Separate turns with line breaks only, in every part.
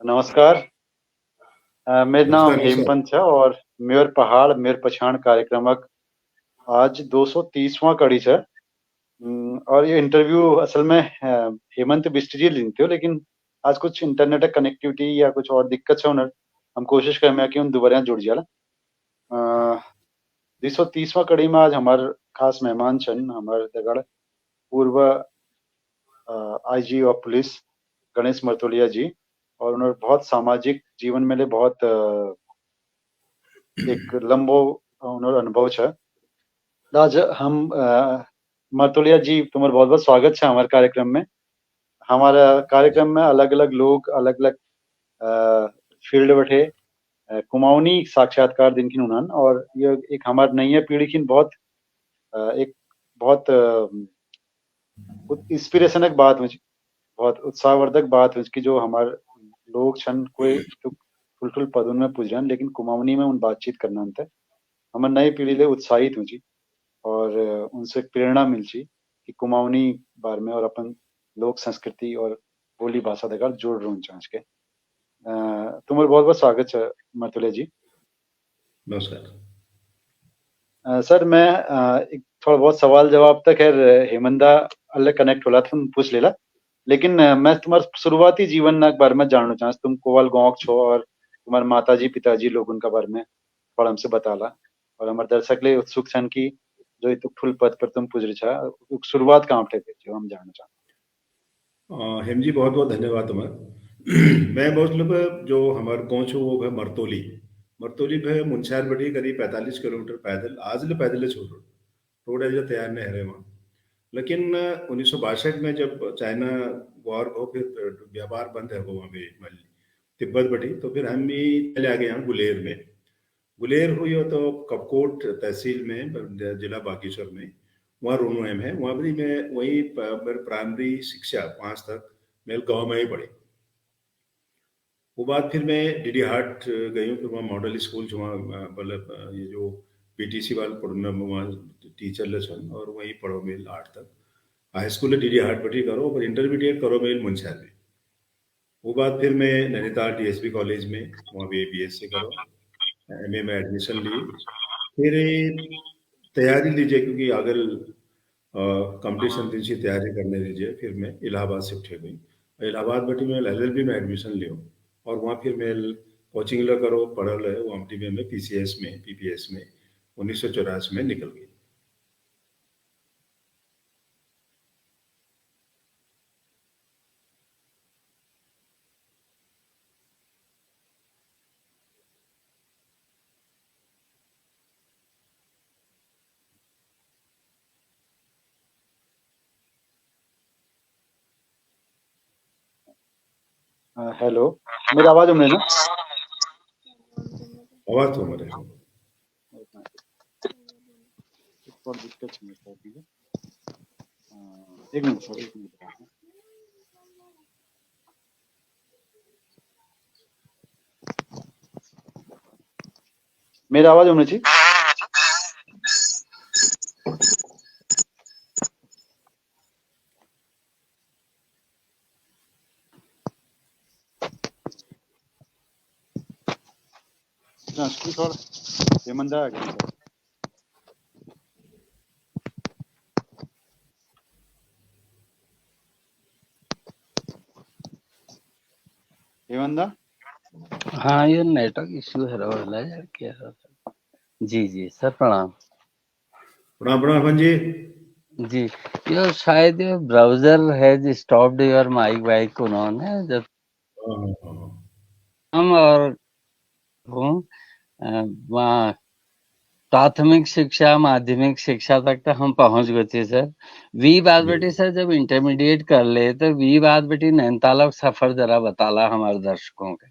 नमस्कार। मेरा नाम
नमस्कार सर।
हेमपंत है और मेयर पहाड़ मेयर पछाण कार्यक्रमक आज 230वां कड़ी है। और ये इंटरव्यू असल में हेमंत बिष्ट जी लीन थो, लेकिन आज कुछ इंटरनेट कनेक्टिविटी या कुछ और दिक्कत है उन्हें हम कोशिश करें कि उन दोबारा जुड़ जाला। 230वां कड़ी में आज हमारे खास मेहमान छन हमारे दगड़ पूर्व आईजी ऑफ पुलिस गणेश मरतोलिया जी, और उन्होंने बहुत सामाजिक जीवन में बहुत एक लंबो उन्होंने अनुभव है। आज हम मरतोलिया जी तुम्हारा बहुत बहुत स्वागत है हमारे कार्यक्रम में। हमारा कार्यक्रम में अलग अलग लोग अलग अलग फील्ड बैठे कुमाऊनी साक्षात्कार दिन की उन्हन, और ये एक हमारे नई पीढ़ी की बहुत एक बहुत इंस्पिरेशनक बात मुझे बहुत उत्साहवर्धक बात है कि जो हमारे लोग छन कोई तो ठुल पदों में पुजन, लेकिन कुमाऊनी में उन बातचीत करना अंत हमारे नई पीढ़ी ले उत्साहित हुई और उनसे प्रेरणा मिलची कि कुमाऊनी बारे में और अपन लोक संस्कृति और बोली भाषा देकर जोड़ रहे चांस के। तुम्हारा बहुत बहुत स्वागत है मरतुले जी।
नमस्कार।
सर मैं एक थोड़ा बहुत सवाल जवाब तक खैर हेमंदा अलग कनेक्ट होला तुम पूछ लेला, लेकिन मैं तुम्हारे शुरुआती जीवन के बारे में जानना चाहता। तुम कोवल गाँव छो और तुम्हारे माताजी पिताजी लोग उनका बारे में थोड़ा हमसे बताला, और हमारे दर्शक ले उत्सुक छन की जो इतुक ठुल पद पर तुम पुजरे छा शुरुआत कहाँ पे थी जो हम जानना चाहते।
हेम जी बहुत बहुत धन्यवाद तुम्हारा। मैं बहुत लोग जो हमारे गाँव छो वो है मरतोली। मरतोली है मुंशियार बड़ी करीब 45 किलोमीटर पैदल आज ले पैदल छोड़ रोड ऐसा तैयार नहीं है वहाँ। लेकिन 1962 में जब चाइना वॉर हो फिर व्यापार बंद है वो वहाँ पे तिब्बत बटी, तो फिर हम भी चले आ गए यहाँ गुलेर में। गुलेर हुई हो तो कपकोट तहसील में जिला बागेश्वर में वहाँ रूम है। वहाँ भी मैं वही मेरे प्राइमरी शिक्षा 5 तक मेरे गांव में ही पढ़ी। वो बाद फिर मैं डीडी हाट गई हूँ, फिर वहाँ मॉडल स्कूल जो वहाँ मतलब ये जो पीटीसी वाले पढ़ना वहाँ टीचर लेसन और वहीं पढ़ो मेल 8 तक। हाई स्कूल डीडी हाट पढ़ी करो और इंटरमीडिएट करो मेल मुंशियार में। वो बाद फिर मैं नैनीताल डीएसपी कॉलेज में वहाँ भी बीएससी करो, एमए में एडमिशन ली। फिर तैयारी लीजिए क्योंकि अगर कंपटीशन दिन से तैयारी करने दीजिए। फिर मैं इलाहाबाद शिफ्ट हो गई। इलाहाबाद बटी में एलएलबी में एडमिशन लियो और वहाँ फिर मैं कोचिंग ला करो पढ़ल है वो एमटी में पीसीएस में पीपीएस में 1984 में निकल गई।
हेलो, मेरी आवाज हमने ना
आवाज तो हमारे
और दिक्कत है मेरे साथ में। एक मिनट सर, एक मिनट। मेरी आवाज होनी चाहिए। थोड़ा हेमंदा आ गया सर। हेमंदा
हाँ ये नेटवर्क इश्यू है रहा है यार क्या है। जी जी सर प्रणाम।
प्रणाम प्रणाम जी।
जी ये शायद ये browser has stopped your mic वाइक उन्होंने जब
हाँ, हाँ, हाँ, हाँ।
हम और हूँ वहाँ प्राथमिक शिक्षा माध्यमिक शिक्षा तक तो हम पहुंच गए थे सर। वी बात
जी
बेटी सर जब इंटरमीडिएट कर ले तो वी बात बेटी नैनीताल का सफर जरा बताला हमारे दर्शकों के।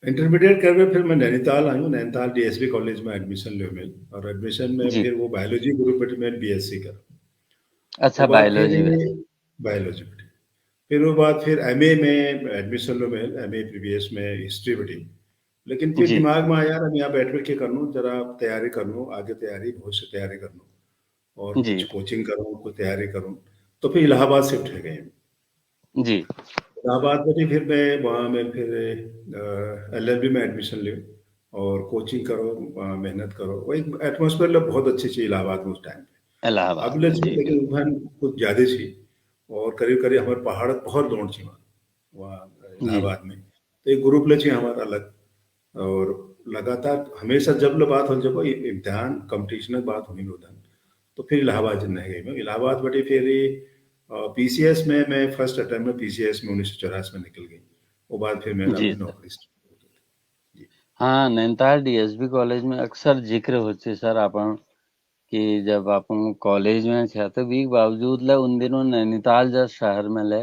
इंटरमीडिएट कर में फिर मैं नैनीताल आई हूँ। नैनीताल डीएसपी कॉलेज में एडमिशन लियो मैं और एडमिशन में
जी
फिर वो बायोलॉजी ग्रुप में मैं बीएससी कर।
अच्छा
वो बाद फिर
बायोलॉजी में।
बायोलॉजी में फिर वो बाद फिर एमए में एडमिशन लो मैं एमए प्रीवियस में हिस्ट्री बटी। लेकिन फिर
जी
दिमाग में आया मैं यहाँ बैठ के कर लूँ जरा तैयारी कर लूँ आगे तैयारी बहुत से तैयारी कर लूँ और
जी
कुछ कोचिंग करूँ कुछ तैयारी करूँ। तो फिर इलाहाबाद शिफ्ट हो गए।
जी
इलाहाबाद में फिर मैं वहाँ में फिर LLB में एडमिशन लियो और कोचिंग करो, वहाँ मेहनत करो। वो एक एटमॉस्फेयर बहुत अच्छी थी इलाहाबाद में उस टाइम पे।
इलाहाबाद
अब ले
में,
छी
जी
लेकिन
बिल्कुल।
उभन कुछ ज़्यादा थी और करीब-करीब हमारे पहाड़ बहुत लोग छी वहाँ वहाँ
जी
इलाहाबाद में। तो एक ग्रुप ले छी हमारा अलग और लगातार हमेशा जब ले बात हो जब इम्तिहान कॉम्पिटिशन की बात हुई होता तो फिर इलाहाबाद नहीं गई मैं इलाहाबाद बटी फिर PCS में मैं फर्स्ट अटेम्प्ट में PCS में 1984 में निकल गई वो बाद फिर मेरा
जी
भी
सर।
नौकरी start हो गई। जी
हाँ, नैनीताल डीएसबी कॉलेज में अक्सर जिक्र होचे सर अपन कि जब अपन कॉलेज में छे तो भी बावजूद ले उन दिनों नैनीताल जैसे शहर में ले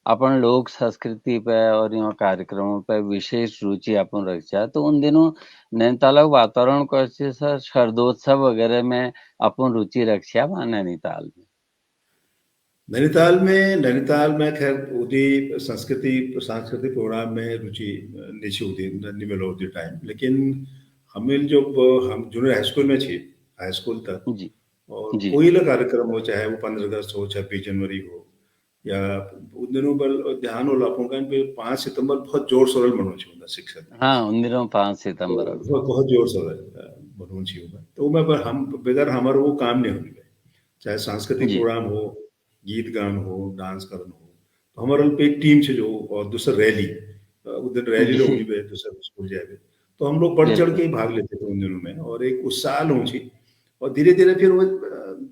अपन लोक संस्कृति पे और यहाँ कार्यक्रमों पे विशेष रुचि अपन रखा तो उन दिनों नैनीताल का वातावरण को अच्छे सर शरदोत्सव वगैरह में अपन रुचि रखा वहाँ नैनीताल में।
नैनीताल में खैर उदी संस्कृति सांस्कृतिक प्रोग्राम में रुचि निची होती नहीं मिलो होती टाइम लेकिन हमें जो हम जूनियर हाई स्कूल में थी हाई स्कूल तक
जी
और
जी
कोई ला कार्यक्रम हो चाहे वो 15 अगस्त हो 26 जनवरी हो या उन दिनों पर ध्यान हो लापों का 5 सितंबर बहुत जोर शोर मनो चाहिए शिक्षक
हाँ
दिवस
उन दिनों 5
तो
सितंबर
बहुत
अक्सर।
बहुत जोर शोर मनो चाहिए तो मैं पर हम बगैर हमारे वो काम नहीं होने चाहे सांस्कृतिक
जी
प्रोग्राम हो गीत गान हो डांस करन हो तो हमारे पे एक टीम से जो और दूसरा रैली उधर रैली लोग नहीं
जी
गए दूसरा स्कूल जाए तो हम लोग बढ़ चढ़ के
बिल्कुल।
ही भाग लेते थे उन दिनों में और एक उत्साह होची और धीरे धीरे फिर वो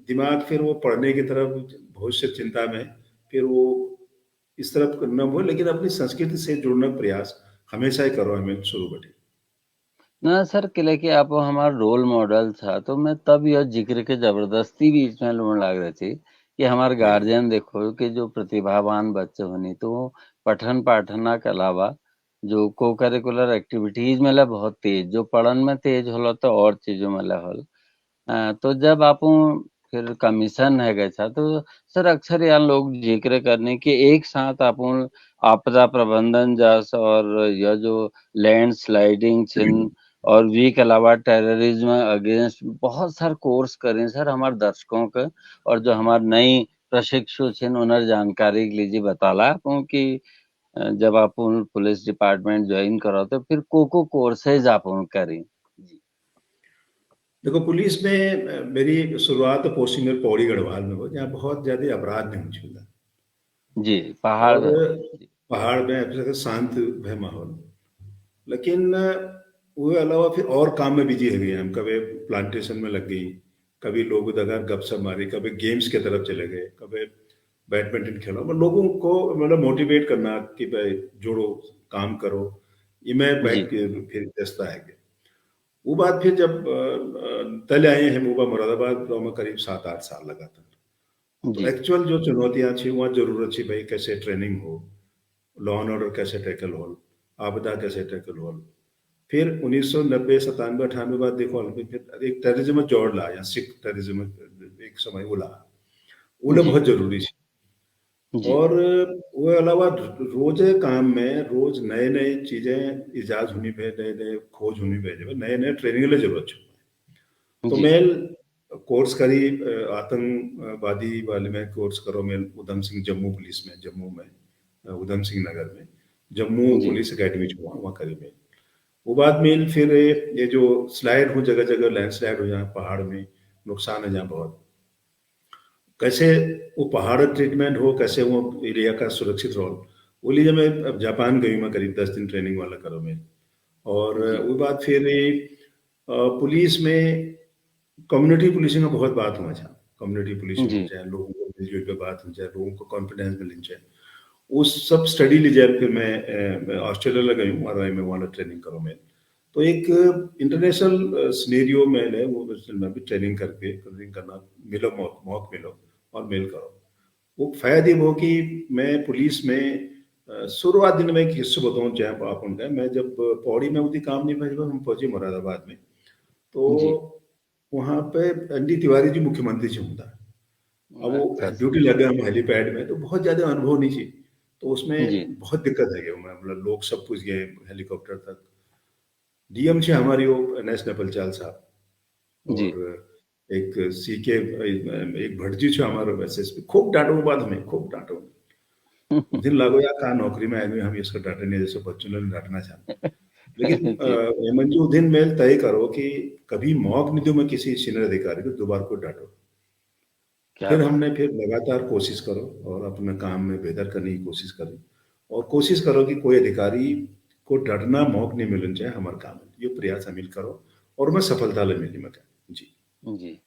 दिमाग फिर वो पढ़ने की तरफ भविष्य चिंता में फिर वो इस तरफ करना हो लेकिन अपनी संस्कृति से जुड़ने का प्रयास हमेशा ही करो हमें शुरू बटे।
ना सर किले कि आप हमारा रोल मॉडल था तो मैं तब यह जिक्र के जबरदस्ती बीच में लोन लाग रही थी कि हमारे
जी
गार्जियन देखो कि जो प्रतिभावान बच्चे होनी तो वो पठन पाठना के अलावा जो को करिकुलर एक्टिविटीज में ला बहुत तेज जो पढ़न में तेज होला तो और चीजों में ला होल। तो जब आप फिर कमीशन है गए था तो सर अक्सर यहाँ लोग जिक्र करने कि एक साथ आप आपदा प्रबंधन जस और यह जो लैंड स्लाइडिंग छिन और वी के अलावा टेररिज्म अगेंस्ट बहुत सारे कोर्स करें सर हमारे दर्शकों के और जो हमारे नई प्रशिक्षु छिन उन्हें जानकारी के लिए बताला आपको कि जब आप पुलिस डिपार्टमेंट ज्वाइन करो तो फिर को कोर्सेज आप करें। जी
देखो पुलिस में मेरी शुरुआत तो पोस्टिंग में पौड़ी गढ़वाल में हो जहाँ बहुत ज्यादा अपराध नहीं होता
जी पहाड़
और
में हो। जी
पहाड़ में ऐसे शांत है माहौल लेकिन वो अलावा फिर और काम में बिजी है गए हम कभी प्लांटेशन में लग गई कभी लोग दगार गपशप मारी कभी गेम्स की तरफ चले गए कभी बैडमिंटन खेलो मतलब लोगों को मतलब मोटिवेट करना कि भाई जोड़ो काम करो ये मैं बैठ
जी
के फिर दस्ता है कि वो बात फिर जब तले आए हैं मुबा मुरादाबाद तो मैं करीब 7-8 साल लगा था तो
जी
एक्चुअल जो चुनौतियां थी वहाँ जरूरत थी भाई कैसे ट्रेनिंग हो लॉ एंड ऑर्डर कैसे टैकल हो आपदा कैसे टैकल हो फिर 1990 97 98 बाद देखो फिर एक टेररिज्म जोड़ ला या सिख टेररिज्म एक समय वो ला वो
जी
बहुत जरूरी थी
जी
और वो अलावा रोज काम में रोज नए नए चीजें इजाज होनी पे नए नए खोज होनी पे नए नए ट्रेनिंग ले जरूरत है तो
जी
मैं कोर्स करी आतंकवादी वाले में कोर्स करो मैं उधम सिंह जम्मू पुलिस में जम्मू में उधम सिंह नगर में जम्मू
जी
पुलिस अकेडमी जो वहाँ करी मैं वो बाद में फिर ये जो स्लाइड हो जगह जगह लैंड स्लाइड हो जहाँ पहाड़ में नुकसान है जहाँ बहुत कैसे वो पहाड़ ट्रीटमेंट हो कैसे वो एरिया का सुरक्षित रहो वो लिए मैं अब जापान गई मैं करीब 10 दिन ट्रेनिंग वाला करो मैं और
जी
वो बात फिर पुलिस में कम्युनिटी पुलिसिंग का बहुत बात हुआ था कम्युनिटी पुलिसिंग हो
जी
चाहे लोगों को मिलजुल पे बात हो चाहे लोगों को कॉन्फिडेंस मिल जाए वो सब स्टडी ली जाए फिर मैं ऑस्ट्रेलिया लगा हूँ और मैं वहाँ ट्रेनिंग करूँ मैं तो एक इंटरनेशनल सिनेरियो में है वो मैं भी ट्रेनिंग करके ट्रेनिंग करना मिलो मौक मिलो और मेल करो वो फायदे वो कि मैं पुलिस में शुरुआत दिन में एक हिस्सा बताऊँ चाहे आप उनका मैं जब पौड़ी में उतनी काम नहीं भेज हम पहुंचे मुरादाबाद में तो
जी
वहाँ पे एनडी तिवारी जी मुख्यमंत्री जी होता अब वो
अच्छा
ड्यूटी लगा हम हेलीपैड में तो बहुत ज्यादा अनुभव नहीं थी तो उसमें
जी
बहुत दिक्कत है मतलब लोग सब कुछ गए हेलीकॉप्टर तक डीएम से हमारी वो एनएस नेपाल साहब
जी
और एक सी के एक भटजी छे हमारे एसएसपी खूब डांटो बात हमें खूब डांटो दिन लागो या कहाँ नौकरी में आएंगे हम इसको डांटेंगे जैसे बच्चों ने डांटना चाहते। लेकिन
जी,
हेमंत जी, उस दिन मेल तय करो कि कभी मौका नहीं दूं मैं किसी सीनियर अधिकारी को दोबारा को डांटो।
क्या
फिर
बात।
हमने फिर लगातार कोशिश करो और अपने काम में बेहतर करने की कोशिश करी, और कोशिश करो कि कोई अधिकारी को डरना मौका नहीं मिलना चाहिए हमारे काम में, ये प्रयास हमील करो और मैं सफलता ले मिली मैं जी।
जी।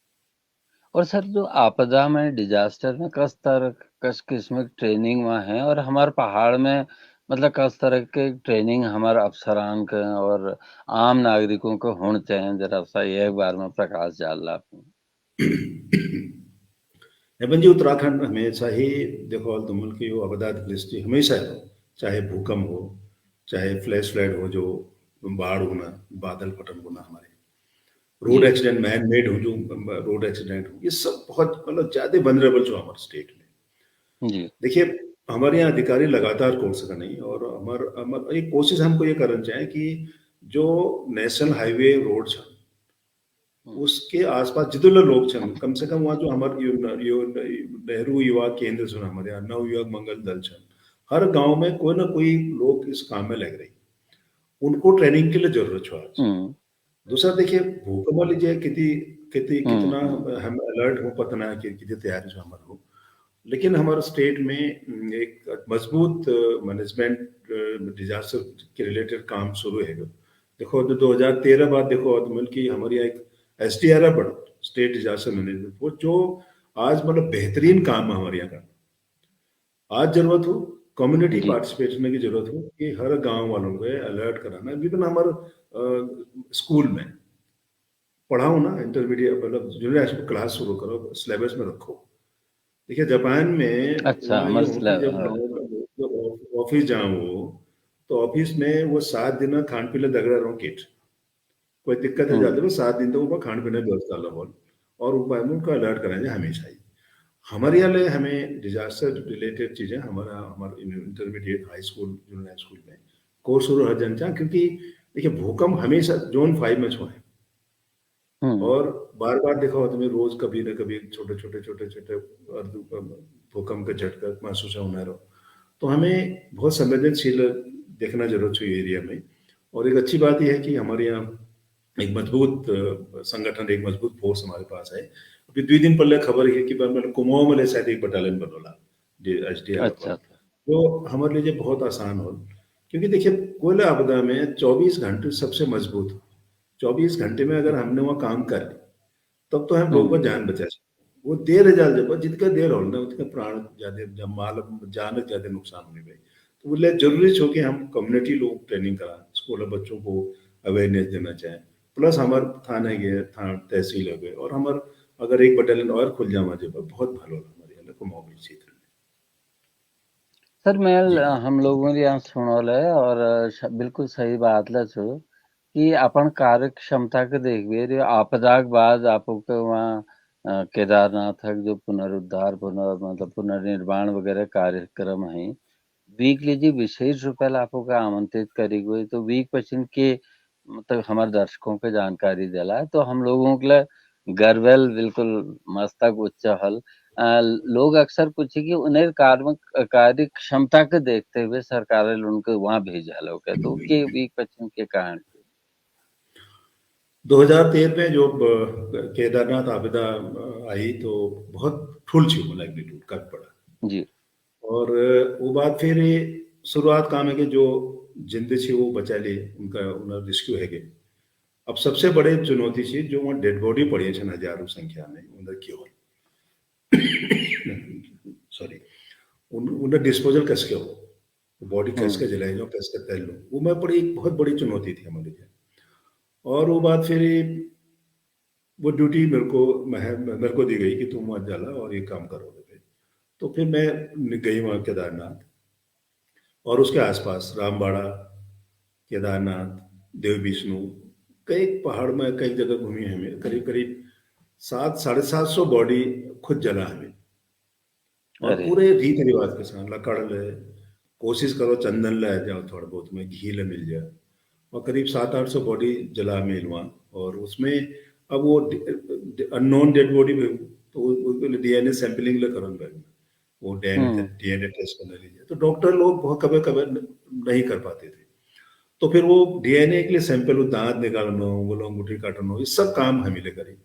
और सर जो आपदा में डिजास्टर में किस तरह किस किस्म की ट्रेनिंग वहाँ है, और हमारे पहाड़ में मतलब किस तरह के ट्रेनिंग हमारे अफसरान के और आम नागरिकों को होने चाहिए, जरा सा ये एक बार में प्रकाश डाल आपने।
हेमंत जी, उत्तराखंड हमेशा ही देखो तुम की वो आपदा दृष्टि हमेशा है, चाहे भूकंप हो, चाहे फ्लैश फ्लड हो, जो बाढ़ होना, बादल फटन होना, हमारे रोड
जी,
एक्सीडेंट, मैन मेड हो, जो रोड एक्सीडेंट हो, ये सब बहुत मतलब ज्यादा वनरेबल जो हमारे स्टेट में।
जी।
देखिए, हमारे यहाँ अधिकारी लगातार कोर्स का नहीं, और एक कोशिश हमको ये करना चाहिए कि जो नेशनल हाईवे रोड छन
हुँ,
उसके आसपास जितने लोग छन, कम से कम वहाँ जो हमारे नेहरू युवा केंद्र छन, हमारे यहाँ नव युवक मंगल दल छन, हर गांव में कोई ना कोई लोग इस काम में लग रही, उनको ट्रेनिंग के लिए जरूरत है आज।
हुँ,
दूसरा देखिए, भूकंप लीजिए कितनी कितनी
हुँ,
कितना
हुँ,
हम अलर्ट हो पता ना कि कितनी तैयारी जो हमारे हो, लेकिन हमारे स्टेट में एक मजबूत मैनेजमेंट डिजास्टर के रिलेटेड काम शुरू है। देखो, तो 2013 बाद देखो मतलब कि हमारे यहाँ एक SDR है बड़ा, स्टेट डिजास्टर मैनेजमेंट, वो जो आज मतलब बेहतरीन काम है हमारे यहाँ का। आज जरूरत हो कम्युनिटी
जी,
पार्टिसिपेशन की जरूरत हो कि हर गांव वालों को अलर्ट कराना, इवन हमारे स्कूल में पढ़ाओ ना, इंटरमीडिएट मतलब जूनियर हाई स्कूल क्लास शुरू करो, सिलेबस में रखो। देखिए, जापान में
अच्छा
वहाँ ये होती, जब ऑफिस जाऊँ वो, तो ऑफिस में वो 7 दिन खान पीने दगड़ा रहो किट, कोई दिक्कत है
हुँ,
जाते, वो 7 दिन तो वो खान पीने की व्यवस्था लो, और ऊपर में उनका अलर्ट कराएंगे हमेशा ही। हमारे यहाँ ले हमें डिजास्टर रिलेटेड चीजें हमारा हमारे intermediate high school junior high school में कोर्स शुरू हो जाना चाहिए, क्योंकि देखिए भूकंप हमेशा जोन 5 में छुए,
हुँ,
और बार बार देखा हो तुम्हें, रोज कभी ना कभी छोटे छोटे छोटे छोटे भूकंप का झटका महसूस होना रहो। तो हमें बहुत संवेदनशील देखना जरूरत है एरिया में। और एक अच्छी बात यह है कि हमारे यहाँ एक मजबूत संगठन, एक मजबूत फोर्स हमारे पास है। अभी 2 दिन पहले खबर है कि मतलब कुमाऊं में शायद एक बटालियन बनोला SDR
अच्छा,
पर,
अच्छा।
जो हमारे लिए बहुत आसान हो, क्योंकि देखिए कोयला आपदा में 24 घंटे सबसे मजबूत, 24 घंटे में अगर हमने वहाँ काम कर ली, तब तो हम लोगों
हुँ,
का जान बचा सकते। वो देर है जाल जब जितना देर हो ना उतने प्राण ज्यादा, जब माल जान ज्यादा नुकसान होने भाई। तो बोले जरूरी हो कि हम कम्युनिटी लोग ट्रेनिंग करा, स्कूल बच्चों को अवेयरनेस देना चाहें, प्लस हमारे थाने गए, थाना तहसील हो गए, और हमारे अगर एक बटालियन और खुल जावा जब बहुत भलो हमारे यहाँ कुमाऊं क्षेत्र में।
सर मैं
जी।
हम लोगों ने यहाँ सुनल है, और बिल्कुल सही बात ला छो कि अपन कार्य क्षमता के देखबे रे आपदा के बाद आपको के वहाँ केदारनाथ का जो पुनरुद्धार मतलब पुनर्निर्माण वगैरह कार्यक्रम है, वीक लीजिए विशेष रूपे ला आपको का आमंत्रित करी गई, तो वीक पश्चिम के मतलब हमारे दर्शकों को जानकारी दिला है, तो हम लोगों के लिए गर्वेल बिल्कुल मस्तक उच्च हल। लोग अक्सर पूछे कि उन्हें कार्य क्षमता के देखते हुए सरकार ने उनको वहां भेजा लोग है, तो के वीक पश्चिम के कारण।
2013 में जो केदारनाथ आपदा आई, तो बहुत ठुल थी वो, मैग्नीट्यूड काफी बड़ा।
जी।
और वो बात फिर ये शुरुआत काम है कि जो जिंदगी थी वो बचा ली, उनका उन्हें रिस्क्यू है गए। अब सबसे बड़े चुनौती थी जो वहाँ डेड बॉडी पड़ी है हजारों संख्या में उन्हें क्यों, सॉरी, उन्हें डिस्पोजल कैसे हो, बॉडी कैसे
हम्म।
जलाए जाओ, कैसे तैर लो, वो मैं बड़ी एक बहुत बड़ी चुनौती थी हमारे लिए। और वो बात फिर वो ड्यूटी मेरे को दी गई कि तुम वहाँ जाला और ये काम करोगे। तो फिर मैं गई वहाँ केदारनाथ और उसके आसपास रामबाड़ा, केदारनाथ, देव विष्णु, कई पहाड़ में कई जगह घूमी है, हमें करीब करीब 700-750 बॉडी खुद जला हमें। और
अरे।
पूरे रीति रिवाज के साथ लकड़ ले, कोशिश करो चंदन ले जाओ, थोड़ा बहुत में घी ले मिल जाए, और करीब 700-800 बॉडी जला मिल वहाँ। और उसमें अब वो अननोन डेड बॉडी भी, तो DNA सैंपलिंग ले करन बैग, वो डीएनए टेस्ट करने लीजिए, तो डॉक्टर लोग बहुत कभी कभी नहीं कर पाते थे। तो फिर वो डीएनए के लिए सैंपल, दांत निकालना, वो अंगूठी काटना, ये सब काम हम ही करी।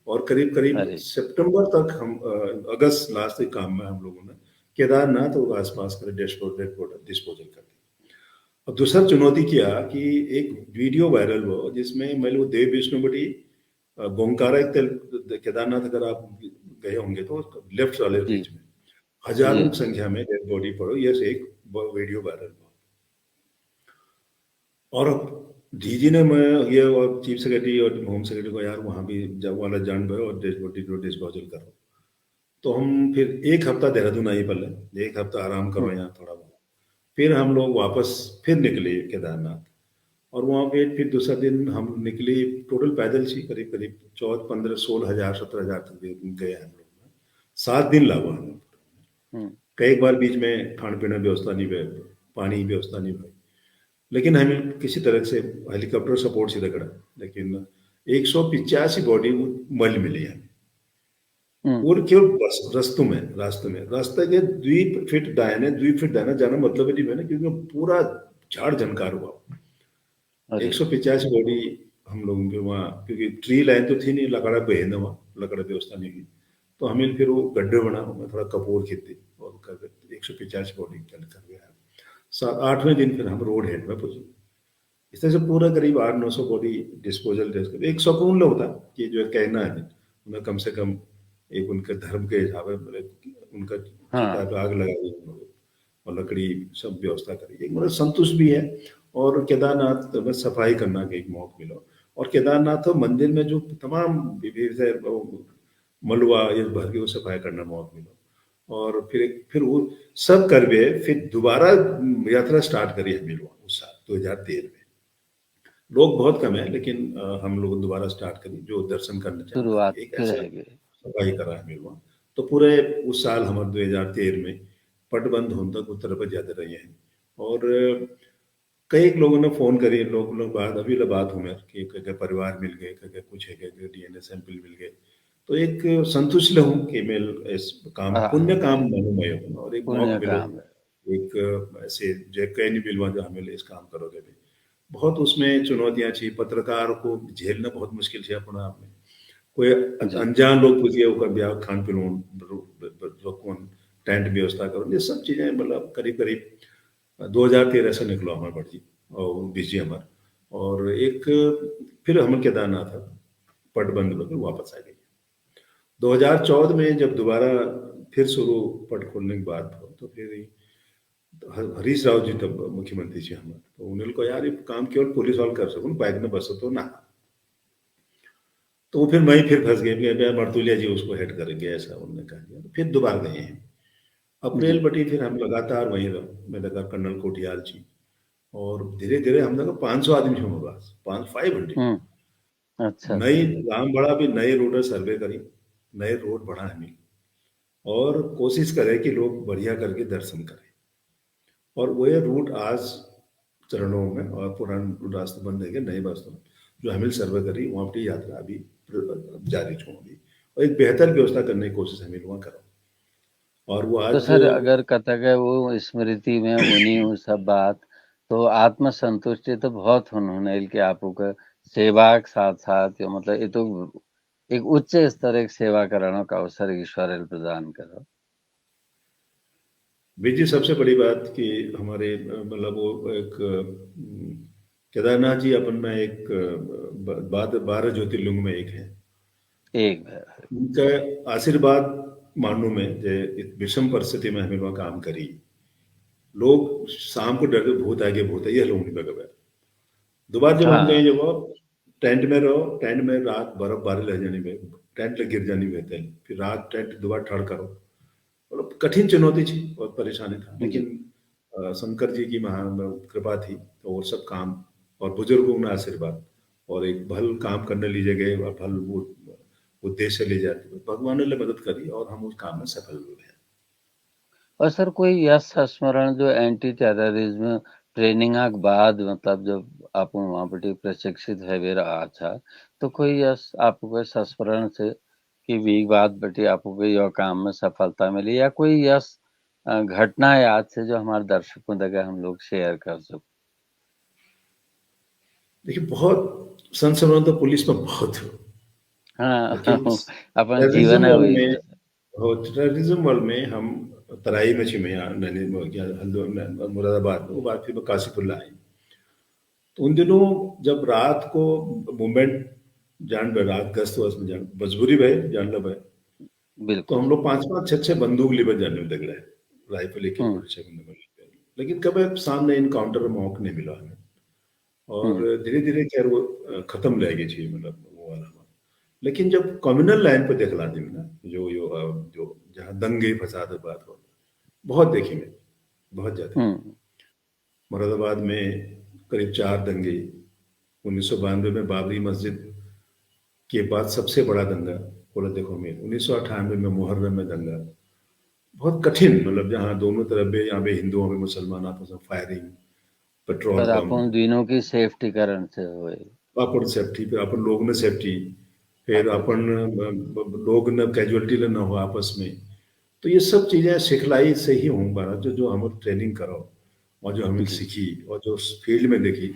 और करीब करीब
अरे
सितंबर तक हम अगस्त लास्ट तक काम में हम लोगों ने केदारनाथ और आसपास का डिस्पोजल कर दी। अब दूसरा चुनौती क्या कि एक वीडियो वायरल हुआ जिसमें मतलब वो देव विष्णु बटी गोंकारा एक केदारनाथ, अगर आप गए होंगे तो लेफ्ट वाले
जी
रीच में हजारों
जी
की संख्या में डेड बॉडी पड़ो, ये से एक वीडियो वायरल हुआ। और डीजी ने, मैं ये और चीफ सेक्रेटरी और होम सेक्रेटरी को, यार वहाँ भी जब वाला जान भाई और डेड बॉडी को डिस्पोजल करो। तो हम फिर एक हफ्ता देहरादून आई, पहले एक हफ्ता आराम करो यहाँ थोड़ा बहुत, फिर हम लोग वापस फिर निकले केदारनाथ। और वहाँ पे फिर दूसरा दिन हम निकले, टोटल पैदल छी करीब करीब 14 15 16 हजार 17 हजार तक गए हम लोग। 7 दिन लगा हमें। कई बार बीच में खाने पीने व्यवस्था नहीं हुई, पानी व्यवस्था नहीं हुई, लेकिन हमें किसी तरह से हेलीकॉप्टर सपोर्ट से रगड़ा, लेकिन 185 बॉडी मल मिली हमें। और केवल बस रास्ते में रास्ते के 2 फीट दाहिने 2 फीट दाहिने जाना मतलब नहीं है ना, क्योंकि पूरा झाड़ झनकार हुआ।
अरे
185 बॉडी हम लोगों के वहाँ, क्योंकि ट्री लाइन तो थी नहीं, लकड़ा पे है ना, वहाँ लकड़ा व्यवस्था नहीं हुई, तो हमें फिर वो गड्ढे बना, मैं थोड़ा कपूर खेती और कर 185 बॉडी कर गया। 8वें दिन फिर हम रोड हेड में पहुंचे। इस तरह से पूरा करीब 800-900 बॉडी डिस्पोजल। एक सुकून होता कि जो कहना है उन्हें, कम से कम एक उनके धर्म के हिसाब से उनका चिता पे आग लगाई और लकड़ी सब व्यवस्था करी, एक मतलब संतुष्ट भी है। और केदारनाथ में सफाई करना का एक मौका मिला, और केदारनाथ मंदिर में जो तमाम विविध मलबा ये भर के वो सफाई करना मौका मिला। और फिर वो सब करके फिर दोबारा यात्रा स्टार्ट करी हमने लोग उस साल 2013 में। लोग बहुत कम है, लेकिन हम लोग दोबारा स्टार्ट करी, जो दर्शन करना चाहते
शुरुआत
हैं, एक
फिर
ऐसा
है गए।
सफाई करा है वहाँ। तो पूरे उस साल हमारे 2013 में पटबंध होने तक उत्तर पर ज्यादा रहे हैं। और कई लोगों ने फोन करी, लोग बात अभी बात हुए कि कई परिवार मिल गए, कई कुछ है, कई डीएनए सैंपल मिल गए। तो एक संतुष्ट रहूं कि मैं इस काम पुण्य काम मनोमय हूं, और एक मौका
पुण्य
मिलो,
काम है।
एक ऐसे जय कहीं नहीं मिलवा जो हमें इस काम करोगे भी। बहुत उसमें चुनौतियां थी, पत्रकार को झेलना बहुत मुश्किल थी अपना आप में। कोई
जी
अनजान लोग पूछिए ओकर ब्याह खान पिलोन कौन टेंट व्यवस्था करो, ये सब चीजें मतलब करीब करीब 2013 से निकलो हमारे भटजी और बीजी हमार। और एक फिर हम केदारनाथ पटबंद होकर वापस आ गए। 2014 में जब दोबारा फिर शुरू पट खोलने की बात हो, तो फिर हरीश राव जी तब मुख्यमंत्री जी हमारे, तो उन्हें को यार ये काम केवल पुलिस वाले कर सकूं, बाइक में बस तो ना। तो फिर मैं फिर फंस गया, मरतुलिया जी उसको हेड करेंगे ऐसा उन्होंने कहा दिया। तो फिर दोबारा गए हैं अप्रैल
जी
बटी, फिर हम लगातार वहीं रहो। मैं लगा कर्नल कोटियाल जी, और धीरे धीरे हम लगा 500 आदमी हमारे पास, 500
अच्छा
नई
अच्छा
राम बड़ा भी नए रोड सर्वे करी, नए रोड बढ़ा हमें, और कोशिश करे कि लोग बढ़िया करके दर्शन करें। और वो ये रूट आज चरणों में, और पुराने रास्ते बंद है, नए रास्तों में जो हमें सर्वे करी, वहाँ की यात्रा अभी जारी छोड़ी, और एक बेहतर व्यवस्था करने की कोशिश हमें वहाँ करो। और वो
तो
आज
सर अगर कथक है वो स्मृति में उन्हीं वो सब बात, तो आत्मसंतुष्टि तो बहुत उन्होंने कि आपको का सेवा के साथ साथ या मतलब ये तो एक उच्च स्तर की सेवा कराने का अवसर ईश्वर प्रदान करो।
बीजी सबसे बड़ी बात कि हमारे मतलब वो एक केदारनाथ जी अपन में एक 12 ज्योतिर्लिंग में एक है।
एक है।
उनका आशीर्वाद मानू में जे विषम परिस्थिति में हमें वहाँ काम करी। लोग शाम को डरते भूत आ गए, भूत है, ये लोग नहीं लगा। दोबारा जब हम गए,
हाँ
जब वो टेंट में रहो, टेंट में रात बर्फबारी लग जानी में, टेंट लग गिर जानी बेहतर, फिर रात टेंट दोबारा ठड़ करो, मतलब कठिन चुनौती थी और परेशानी था।
जी।
लेकिन शंकर जी की महान कृपा थी, तो वो सब काम और बुजुर्गों ने आशीर्वाद और एक भल काम करने लीजिए गए, और भल वो उद्देश्य ले जाते, भगवान ने मदद करी और हम उस काम में सफल हुए।
और सर कोई यश संस्मरण जो एंटी टेररिज्म ट्रेनिंग के बाद मतलब जब आप वहाँ पर प्रशिक्षित है वे रहा था, तो कोई यश आपको संस्मरण से कि वीक बाद बेटी आपको यह काम में सफलता मिली या कोई यश घटना याद से जो हमारे दर्शकों तक हम लोग शेयर कर सको।
देखिए, बहुत संस्मरण तो पुलिस में बहुत हो,
हाँ
लेकिन
अपन जीवन है वही तो।
टेररिज्म वर्ल्ड में हम तराई में छी, मैं यहाँ मुरादाबाद में, वो बात फिर काशीपुर लाई। तो उन दिनों जब रात को मूवमेंट जान बे, रात गश्त वस्त में जान मजबूरी भाई जान लो भाई, तो
बिल्कुल।
हम लोग 5-5 6-6 बंदूक लेकर जाने में लग रहे, राइफल एक एक
हम्म
गोली सेकंड में लेकर। लेकिन कभी सामने इनकाउंटर मौका नहीं मिला हमें। और
हम्म
धीरे धीरे खैर वो खत्म रह गई थी, मतलब वो वाला। लेकिन जब कम्युनल लाइन पे देखला दी ना, जो जहाँ दंगे फसाद की बात हो, बहुत देखी मैं, बहुत ज्यादा।
हम्म
मुरादाबाद में करीब 4 दंगे, 1992 में बाबरी मस्जिद के बाद सबसे बड़ा दंगा पूरा देखो में, 1998 में मुहर्रम में दंगा, बहुत कठिन, मतलब जहाँ दोनों तरफ पे, यहाँ पे हिंदू वहाँ पे मुसलमान आपस में फायरिंग, पेट्रोल
पर
पंप,
अपन दिनों की सेफ्टी कारण से हुए।
अपन सेफ्टी, फिर अपन लोग ने सेफ्टी, फिर
अपन
अपन लोग ने कैजुअलिटी ना हो आपस में। तो ये सब चीज़ें सिखलाई से ही हों पारा, जो जो हम ट्रेनिंग करो और जो हमें
जी।
सीखी और जो फील्ड में देखी,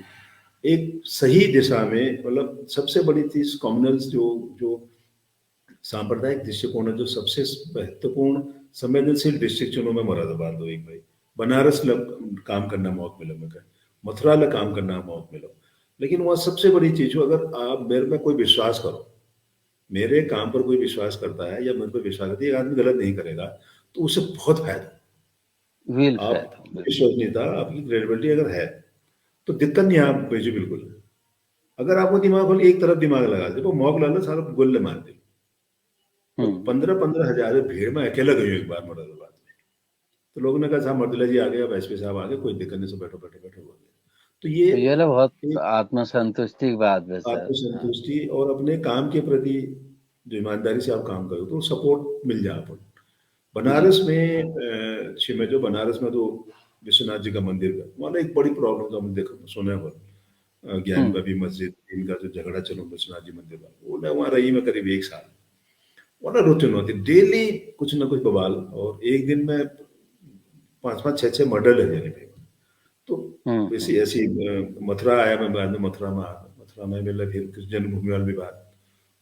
एक सही दिशा में। मतलब सबसे बड़ी चीज कॉमनल्स, जो जो सांप्रदायिक दृष्टिकोण है, जो सबसे महत्वपूर्ण संवेदनशील डिस्ट्रिक्ट चुनो में मुरादाबाद हो एक भाई, बनारस काम करना मौका मिला मैं, मथुरा ला काम करना मौका मिला। लेकिन वहाँ सबसे बड़ी चीज हो, अगर आप मेरे में कोई विश्वास करो, मेरे काम पर कोई विश्वास करता है या मेरे पर विश्वास करता है, एक आदमी गलत नहीं करेगा, तो उससे बहुत फायदा।
व्हील फेयर
आपकी
बिल्कुल।
विश्वसनीयता, आपकी क्रेडिबिलिटी अगर है, तो दिक्कत नहीं है, आप भेजो बिल्कुल। अगर आपको दिमाग खोल एक तरफ दिमाग लगा दे, वो मौक लाना सारा गोल्ले मार दे। तो
हम्म
15-15 हजार भीड़ में अकेला गई एक बार मुरादाबाद में। तो लोगों ने कहा साहब मर्दुला जी आ गए, अब एसपी साहब आ गए, कोई दिक्कत नहीं, से बैठो बैठो बैठो बोल दिया। तो ये
तो ये ना बहुत
एक
आत्मसंतुष्टि की बात है सर। हाँ।
आत्मसंतुष्टि और अपने काम के प्रति जो ईमानदारी से आप काम करो, तो सपोर्ट मिल जाए अपन।
जी।
बनारस में में जो बनारस में तो विश्वनाथ जी का मंदिर का वहाँ ना एक बड़ी प्रॉब्लम जो हमने देखा सुना है, ज्ञान
हम्म
बबी मस्जिद, इनका जो झगड़ा चलो विश्वनाथ जी मंदिर का, वो ना वहाँ रही मैं करीब 1 साल। वो ना रूटीन होती डेली कुछ ना कुछ बवाल, और एक दिन में 5-5 6-6 मर्डर लग जाने पे। तो
हम्म
ऐसी ऐसी मथुरा आया मैं, बाद में मथुरा में आ गया। मथुरा में मिला फिर कृष्ण जन्मभूमि वाला विवाद,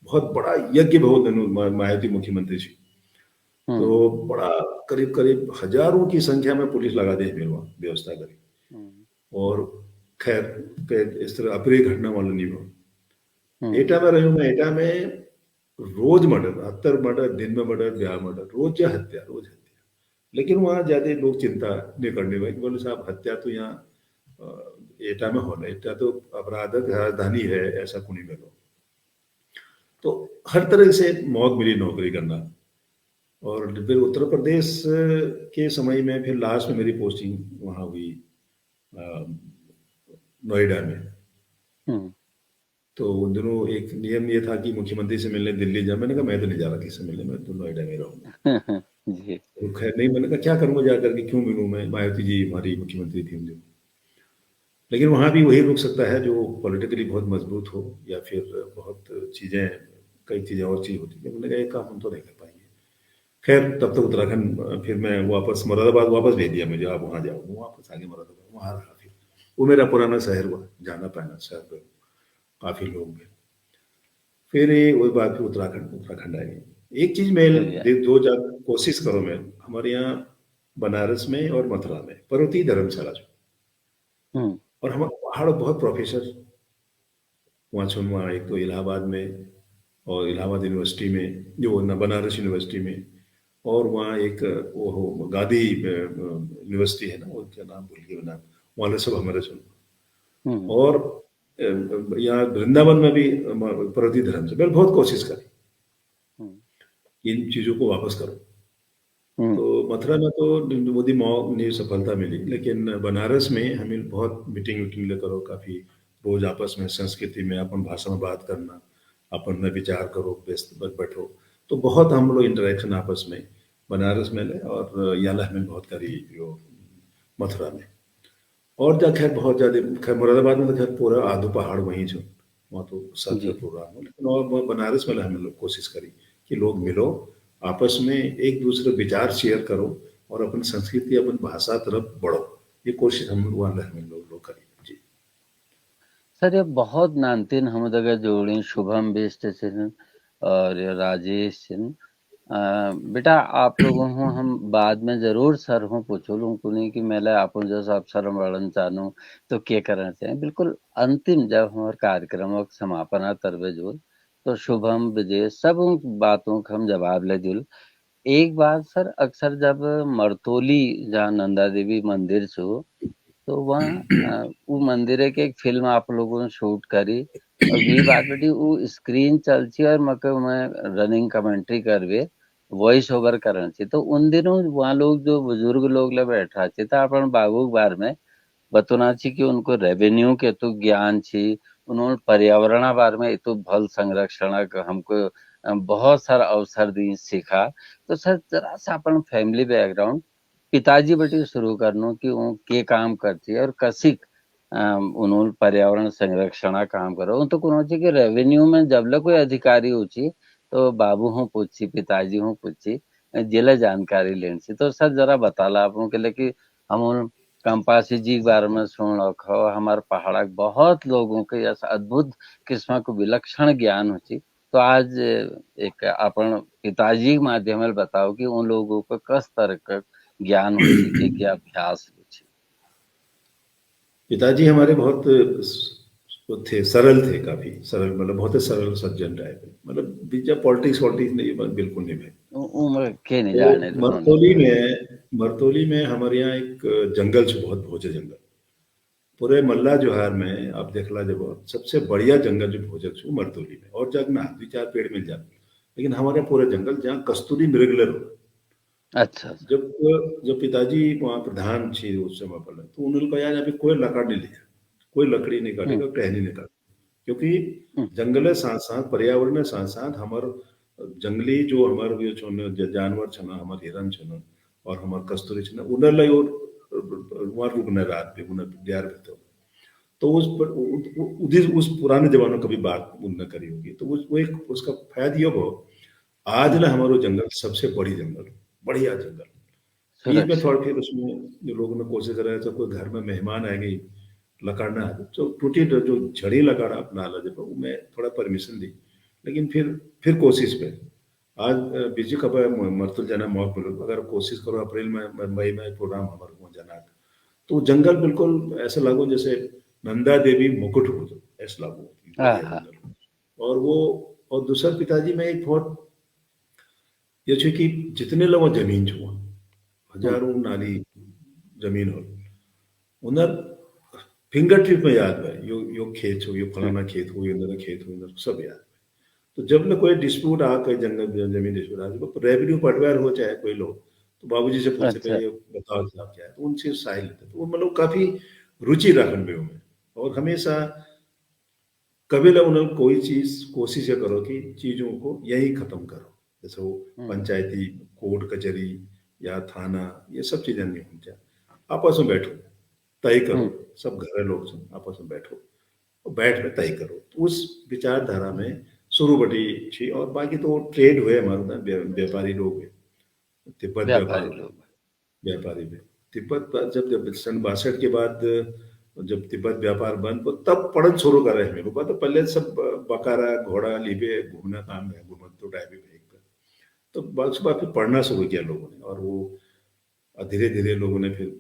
बहुत बड़ा यज्ञ, बहुत मायावती मुख्यमंत्री जी।
हम्म
तो बड़ा करीब करीब हजारों की संख्या में पुलिस लगा दी फिर वहाँ व्यवस्था करी।
हम्म
और खैर इस तरह अप्रिय घटना वाला नहीं हुआ।
हम्म
एटा में रही हूँ मैं, एटा में रोज मर्डर, 78 मर्डर, दिन में मर्डर, ब्याह मर्डर, रोज या हत्या, रोज हत्या। लेकिन वहाँ ज्यादा लोग चिंता नहीं करने वाले, बोले साहब हत्या तो यहाँ एटा में होना, एटा तो अपराध राजधानी है, ऐसा कुछ नहीं मिलो। तो हर तरह से मौत मिली नौकरी करना। और फिर उत्तर प्रदेश के समय में फिर लास्ट में मेरी पोस्टिंग वहाँ हुई अ, नोएडा में।
हम्म
तो उन दिनों एक नियम ये था कि मुख्यमंत्री से मिलने दिल्ली जा, मैंने कहा मैं तो नहीं जा रहा किसी से मिलने, मैं तो नोएडा में रहूंगा।
जी।
तो खैर नहीं, मैंने कहा क्या करूंगा जाकर के, क्यों मिलूं मैं, मायावती जी हमारी मुख्यमंत्री थी उन दिनों। लेकिन वहां भी वही रुक सकता है जो पॉलिटिकली बहुत मजबूत हो, या फिर बहुत चीजें, कई चीजें और चीज होती है। मैंने कहा एक काम हम तो नहीं कर पाएंगे। खैर तब तक उत्तराखंड, फिर मैं वापस मुरादाबाद वापस भेज दिया मुझे, आप वहाँ जाओ, मैं वापस आगे मुरादाबाद वहाँ रहा। फिर वो मेरा पुराना शहर हुआ, जाना पाना शहर पे काफी लोग हैं। फिर ये वही बात, फिर उत्तराखंड, उत्तराखंड आएंगे। एक चीज मैं
चलिए।
दो जा कोशिश करो मैं, हमारे यहाँ बनारस में और मथुरा में पर्वतीय धर्मशाला जो,
हम्म
और हमारे पहाड़ बहुत प्रोफेसर वहाँ सुन, वहाँ एक तो इलाहाबाद में, और इलाहाबाद यूनिवर्सिटी में, जो न बनारस यूनिवर्सिटी में, और वहाँ एक वो हो गांधी यूनिवर्सिटी है ना, वो क्या नाम भूल गया नाम, वहाँ सब हमारे सुन।
हम्म
और यहाँ वृंदावन में भी पर्वतीय धर्म से मैंने बहुत कोशिश करी
हम्म
इन चीज़ों को वापस करो।
हम्म
तो मथुरा में तो मोदी ने सफलता मिली, लेकिन बनारस में हमें बहुत मीटिंग वीटिंग लेकर करो, काफ़ी रोज आपस में संस्कृति में अपन भाषा में बात करना, अपन में विचार करो, व्यस्त बैठो। तो बहुत हम लोग इंटरेक्शन आपस में बनारस में ले, और याला में बहुत करी जो मथुरा में। और जा खैर बहुत ज़्यादा, खैर मुरादाबाद में तो खैर पूरा आधो पहाड़ वहीं छो, वहाँ तो सच
जी।
प्रोग्राम हो। लेकिन और बनारस में हम लोग कोशिश करी कि लोग मिलो, आपस में एक दूसरे विचार शेयर करो, और अपन संस्कृति अपन भाषा तरफ बढ़ो, ये कोशिश हम लोग करें जी।
सर ये बहुत नानतीन हम जगह जोड़ी शुभम बेस्ट छिन और ये राजेश छिन। बेटा आप लोगों को हम बाद में जरूर सर हूँ पूछूं कुनी कि मेले आप जैसा अवसर बढ़न चाहूँ तो क्या करना चाहिए। बिल्कुल अंतिम जब हमारे कार्यक्रम समापना तरवे जुल तो शुभम विजय सब उन बातों का हम जवाब ले जुल। एक बात सर अक्सर जब मरतोली जहाँ नंदा देवी मंदिर छो तो वहाँ वो मंदिर के एक फिल्म आप लोगों ने शूट करी और वी बात बेटी वो स्क्रीन चलची और मके मैं रनिंग कमेंट्री करवे वॉइस ओवर करन छी। तो उन दिनों वहाँ लोग जो बुजुर्ग लोग ले बैठा छी तो अपन बाबू के बारे में बतौना छी कि उनको रेवेन्यू के तो ज्ञान छी, उन्होंने पर्यावरण बारे में तो भल संरक्षण का हमको बहुत सारा अवसर दी सीखा। तो सर जरा सा अपन फैमिली बैकग्राउंड पिताजी बटी शुरू करनो कि वो के काम करती है और कसी उन्होंने पर्यावरण संरक्षण काम करो तो कोनो ची कि रेवेन्यू में जब ले कोई अधिकारी होची तो बाबू हूँ पूछी पिताजी हूँ पूछी जिले जानकारी लेनी सी। तो सर जरा बताला आप के लिए कि हम कंपासी जी के बारे में सुन रखो हमारे पहाड़ बहुत लोगों के ऐसा अद्भुत किस्म को विलक्षण ज्ञान होची। तो आज एक अपन पिताजी के माध्यम से बताओ कि उन लोगों को किस तरह का ज्ञान होची के क्या अभ्यास होची।
पिताजी हमारे बहुत वो थे, सरल थे, काफी सरल, मतलब बहुत ही सरल सज्जन टाइप, मतलब बीजा पॉलिटिक्स वॉलिटिक्स नहीं, बिल्कुल नहीं भाई।
उम्र के नहीं
तो
जाने
मरतोली में हमारे यहाँ एक जंगल से, बहुत भोजे जंगल, पूरे मल्ला जोहार में आप देखला जब सबसे बढ़िया जंगल जो भोजक छू मरतोली में, और जग ना 2-4 पेड़ मिल जाते, लेकिन हमारे पूरे जंगल जहाँ कस्तूरी मृगलर हो।
अच्छा
जब जब पिताजी वहाँ प्रधान थे उस समय पर, तो उन्होंने कहा यार अभी कोई लकड़ नहीं लिया, कोई लकड़ी नहीं काटेगा, टहनी नहीं काटेगा, क्योंकि जंगल साथ साथ पर्यावरण साथ साथ हमार जंगली जो हमारे ये छोन जानवर छना, हमारे हिरन छना और हमारे कस्तूरी छना, उन्हें लाई और वहाँ रुकने रात पे उन्हें डियार भेजते। तो उस पर उस पुराने जमानों कभी बात उन्होंने करी होगी, तो वो एक उसका फायदा ये हो, आज ना हमारो जंगल सबसे बड़ी जंगल, बढ़िया जंगल। बीच में थोड़ा फिर उसमें जो लोगों ने कोशिश करा है, तो कोई घर में मेहमान आ गई लकड़ना है तो टूटी जो झड़ी लकड़ अपना ला जब मैं थोड़ा परमिशन दी, लेकिन फिर कोशिश पे आज बीजी कब मरतुल जाना मौत मिलो, अगर कोशिश करो अप्रैल में मई में प्रोग्राम हमारे को जाना, तो जंगल बिल्कुल ऐसा लागो जैसे नंदा देवी मुकुट हो, तो ऐसा लागो। और वो और दूसरा पिताजी में एक बहुत ये छे कि जितने लोग जमीन छुआ हजारों नाली जमीन हो उधर फिंगर टिप में याद है, यो खेत हो, यो फलाना खेत हो, यो खेत हो, सब याद है। तो जब न कोई डिस्प्यूट आ, कोई जंगल जमीन डिस्प्यूट आ, तो रेवेन्यू पटवार हो चाहे कोई लोग, तो बाबूजी से पूछते हैं ये बताओ साहब क्या है, तो उनसे सहाय लेते, तो वो मतलब काफी रुचि रखन में। और हमेशा कभी ना उन्होंने कोई चीज कोशिश करो कि चीजों को यही खत्म करो, जैसे वो पंचायती कोर्ट कचहरी या थाना ये सब चीजें नहीं होनी चाहिए, आपस में बैठो तय करो, सब घरे लोग सब आपस में बैठो और बैठ में तय करो। तो उस विचारधारा में शुरू बटी थी, और बाकी तो ट्रेड हुए हमारे व्यापारी लोग हुए, तिब्बत व्यापारी में तिब्बत जब सन 62 के बाद जब तिब्बत व्यापार बंद तो तब पढ़न शुरू कर रहे मेरे को, तो पहले सब बकारा घोड़ा लिबे घूमना काम है, घूमन तो टाइप पे, तो बस फिर पढ़ना शुरू किया लोगों ने, और वो धीरे धीरे लोगों ने फिर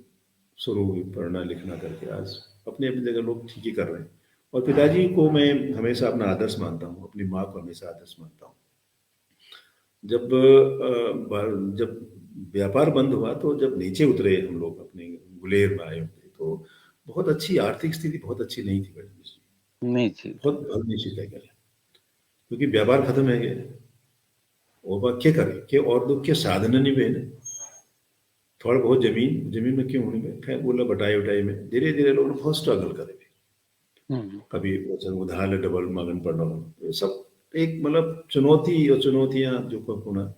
शुरू हुई पढ़ना लिखना करके, आज अपनी अपनी जगह लोग ठीक ही कर रहे हैं। और पिताजी को मैं हमेशा अपना आदर्श मानता हूँ, अपनी माँ को हमेशा आदर्श मानता हूँ। जब व्यापार बंद हुआ तो जब नीचे उतरे हम लोग अपने गुलेर में आए होते, तो बहुत अच्छी आर्थिक स्थिति बहुत अच्छी नहीं थी, नहीं थी, बहुत नीचे तय कर, क्योंकि व्यापार खत्म है गया, और क्या करे कि और दुख के साधन नहीं बने, थोड़ा बहुत जमीन में क्यों होने में खैर बोला बटाई उटाई में धीरे धीरे लोग बहुत स्ट्रगल करे, कभी उधार डबल मगन पड़ना, ये सब एक मतलब चुनौती और चुनौतियां जो होना,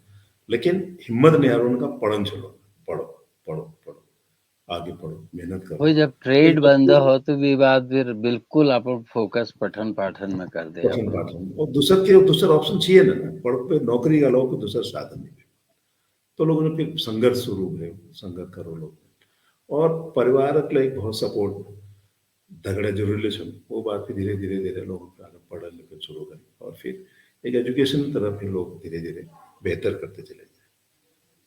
लेकिन हिम्मत नहीं हारो उनका, पढ़न चलो, पढ़ो पढ़ो पढ़ो आगे पढ़ो, मेहनत करो।
वही जब ट्रेड बंद हो तो भी बात फिर बिल्कुल आप फोकस पठन पाठन में कर दे,
और दूसरा ऑप्शन चाहिए ना, पढ़ पे नौकरी का लोग दूसरा साधन नहीं, तो लोगों ने फिर संघर्ष शुरू है, संघर्ष करो लोग और परिवार के लिए बहुत सपोर्ट झगड़ा जरूरी छन वो बात फिर धीरे धीरे धीरे लोग पढ़ लिख शुरू करें और फिर एक एजुकेशन तरफ फिर लोग धीरे धीरे बेहतर करते चले जाए।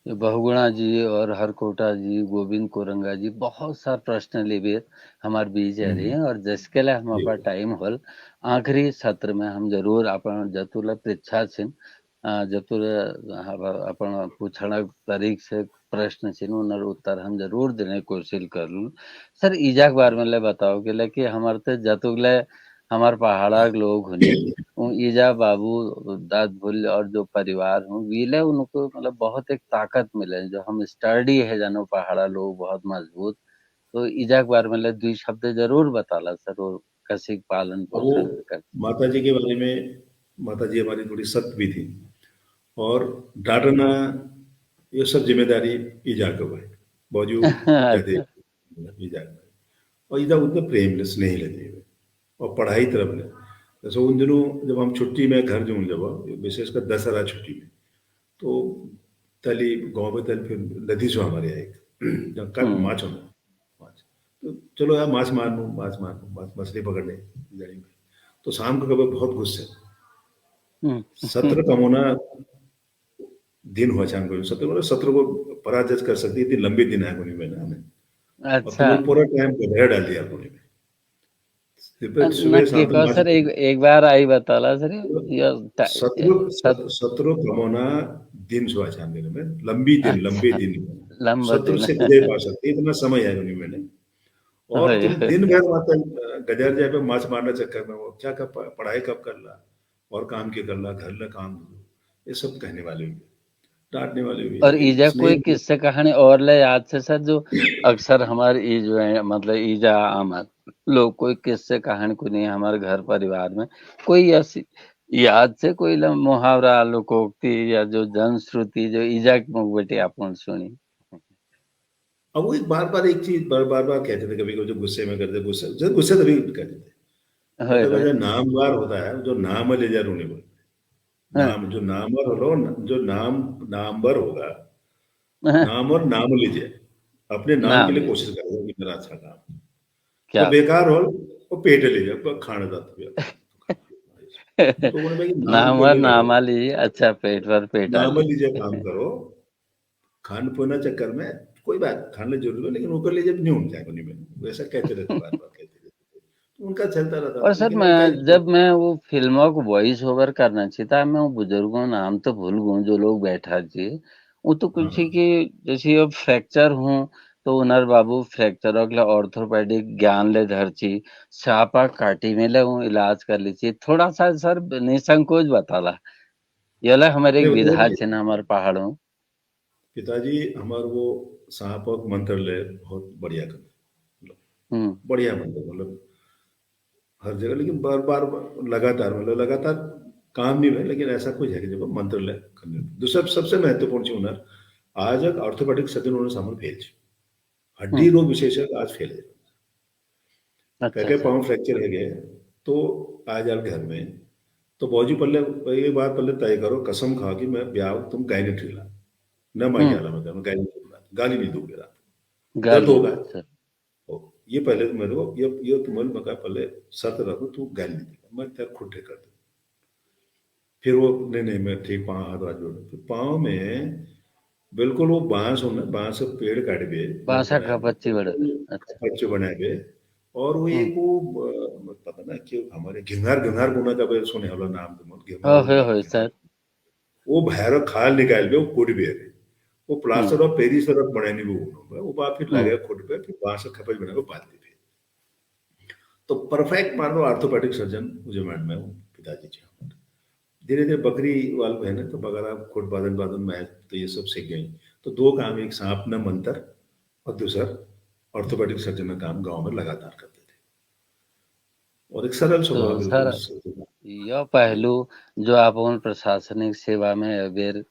ये बहुगुणा जी और हरकोटा जी, गोविंद कोरंगा जी बहुत सार प्रश्न लेवे हमार बीच आ रही हैं और जिसके लिए हम
जी
अपन टाइम होल आखिरी सत्र में हम जरूर अपन जतुल पृच्छा छिन जतुल अपन पूछना तरीक से प्रश्न छिन उनर उत्तर हम जरूर देने की कोशिश कर लूँ। सर ईजा के बारे में ले बताओ कि लेकि हमारे ते जतुगले हमार पहाड़ा के लोग हुनी ईजा बाबू दाद भुल और जो परिवार हूँ वीले उनको मतलब बहुत एक ताकत मिले जो हम स्टडी है जानो पहाड़ा लोग बहुत मजबूत तो ईजा के बारे में ले दुई शब्द जरूर बताला सर और कसी पालन
अब वो
पोषण कर।
माता जी के बारे में माता जी हमारी थोड़ी सख्त भी थी और डांटना ये सब जिम्मेदारी ईजा को है बाजू कहते
अच्छा।
ईजा और ईजा उतना प्रेम स्नेह लगे और पढ़ाई तरफ ले जैसे उन दिनों जब हम छुट्टी में घर जो जब विशेषकर दशहरा छुट्टी में तो तली गाँव में तल फिर नदी से हमारे यहाँ एक जहाँ कट माछ होना माछ तो चलो यार माछ मार लूँ माछ मछली पकड़ने जाएंगे तो शाम को कभी बहुत गुस्से सत्र का होना दिन हुआ शाम को सत्र को पराजय कर सकती है इतनी लंबी दिन है कोनी मैंने हमें और
अच्छा।
तुमने पूरा टाइम गधेड़ा डाल दिया कोनी में
ना
सुबह शाम
एक
तक
और
माछ
सर एक बार आई बताला सर ये
सत्रह कमोना दिन सुबह शाम दिन में लंबी
अच्छा
दिन
लंबा
सत्र
दिन
से विजय पा सकती है इतना समय है उन्हीं मैंने और तुम दिन भर मतलब गजर जाए पे माछ मारने चक्कर में वो क्या कब पढ़ाई कब कर ला और काम के कर ला घर ला काम ये सब कहने वाले हुए डांटने वाले हुए
और
लेकिन
ईजा कोई
स्नेह
किस्से कहानी और ले याद से सर जो अक्सर हमारे ई जो है मतलब ईजा आमद लोग कोई किस्से कहानी को नहीं हमारे घर परिवार में कोई ऐसी याद से कोई मुहावरा लोकोक्ति या जो जनश्रुति जो ईजा की मुख बेटे अपन सुनी।
अब वो एक बार एक चीज बार कहते थे कभी कभी जो गुस्से में करते गुस्से गुस्से तभी कहते थे
होय
मतलब
होय।
जो नामवार होता है जो नाम ले जा रोने बोलते
हाँ,
नाम जो नामवर हो जो नामवर होगा
हाँ,
नाम और नाम लीजिए अपने नाम के
नाम
लिए
लीजिए
कोशिश करेगा कि मेरा अच्छा काम जो
क्या
बेकार हो वो पेट ले जाए खाने जाता है तो उन्होंने कहा कि नाम
नाम
के
और
लिए लड़ो
नामा लीजिए अच्छा पेट भर पेटा
नाम लीजिए काम
लीजिए।
करो खान पीना चक्कर में कोई बात खाने जरूर है लेकिन ऊपर ले जब नहीं उठ जाए नहीं में वैसा कहते रहते बार कहते रहते तो उनका चलता रहता
और
था
सर
लेकिन उनका
मैं जब मैं वो फिल्मों को वॉइस ओवर करना चाहिए मैं वो बुजुर्गों नाम तो भूल गूं जो लोग बैठा जी वो तो
हाँ
कुछ ही कि जैसे अब फ्रैक्चर हूँ तो उनर बाबू फ्रैक्चर अगला ऑर्थोपेडिक ज्ञान ले धरची छापा काटी में ले वो इलाज कर लीजिए थोड़ा सा सर निसंकोच बताला ये ला हमारे एक
नहीं
विधा
बताइए
छे ना हमारे पहाड़ों।
पिताजी हमारे वो सहापक मंत्रालय बहुत बढ़िया कर मतलब
हम्म
बढ़िया मंदिर मतलब हर जगह लेकिन बार बार लगातार मतलब लगातार काम नहीं है लेकिन ऐसा कुछ है कि जब मंत्रालय करने दूसरा सबसे महत्वपूर्ण चीज हुनर आज एक ऑर्थोपेडिक सर्जन उन्होंने सामने फेल हड्डी
हम्म।
रोग विशेषज्ञ आज फेल है कह
अच्छा
के
सर।
पाँव फ्रैक्चर है गए तो आ जाए घर में तो बौजी पल्ले ये बात पल्ले तय करो कसम खा कि मैं ब्याह तुम गायनेट्री ला न मांगी
हम्म।
आला मैं गायनेट्री ला गाली नहीं दूंगी रात दर्द
गाली
होगा
अच्छा।
ओ, ये पहले तो मेरे को ये तुम्हारे मका पहले शर्त रखो तू गाली नहीं देगा मैं तेरा खुद कर दूँ फिर वो नहीं मैं ठीक पाँव हाथ हाथ जोड़ फिर पाँव में बिल्कुल वो बांस होना बांस से पेड़ काट के वो
बासा
बनाए
खपच्ची बड़े अच्छा।
बच्चे बनाए थे और वो
हम्म।
एक वो पता ना कि हमारे घिंगार घिंगार गुना का भी सुने वाला नाम तो घिंगार गुना
हो
घिंगार
सर।
वो भैरव खाल निकाल के वो कुट भी है वो
हम्म
प्लास्टर और पेरिस और बनाने वो बात फिर
हम्म।
लगे खुद पे फिर बांस से खपच बना के बांध दी थी तो परफेक्ट मान लो ऑर्थोपेडिक सर्जन मुझे मैंड में पिताजी जी हमारे धीरे धीरे बकरी वाल है ना तो बगैर खुद बादन बादन मैच तो ये सब सीख गई तो दो काम एक सांप न मंत्र और दूसरा ऑर्थोपेडिक सर्जन का काम गांव में लगातार करते थे और एक सरल स्वभाव
तो
बिल्कुल
सर यह पहलू जो आप उन प्रशासनिक सेवा में अवेर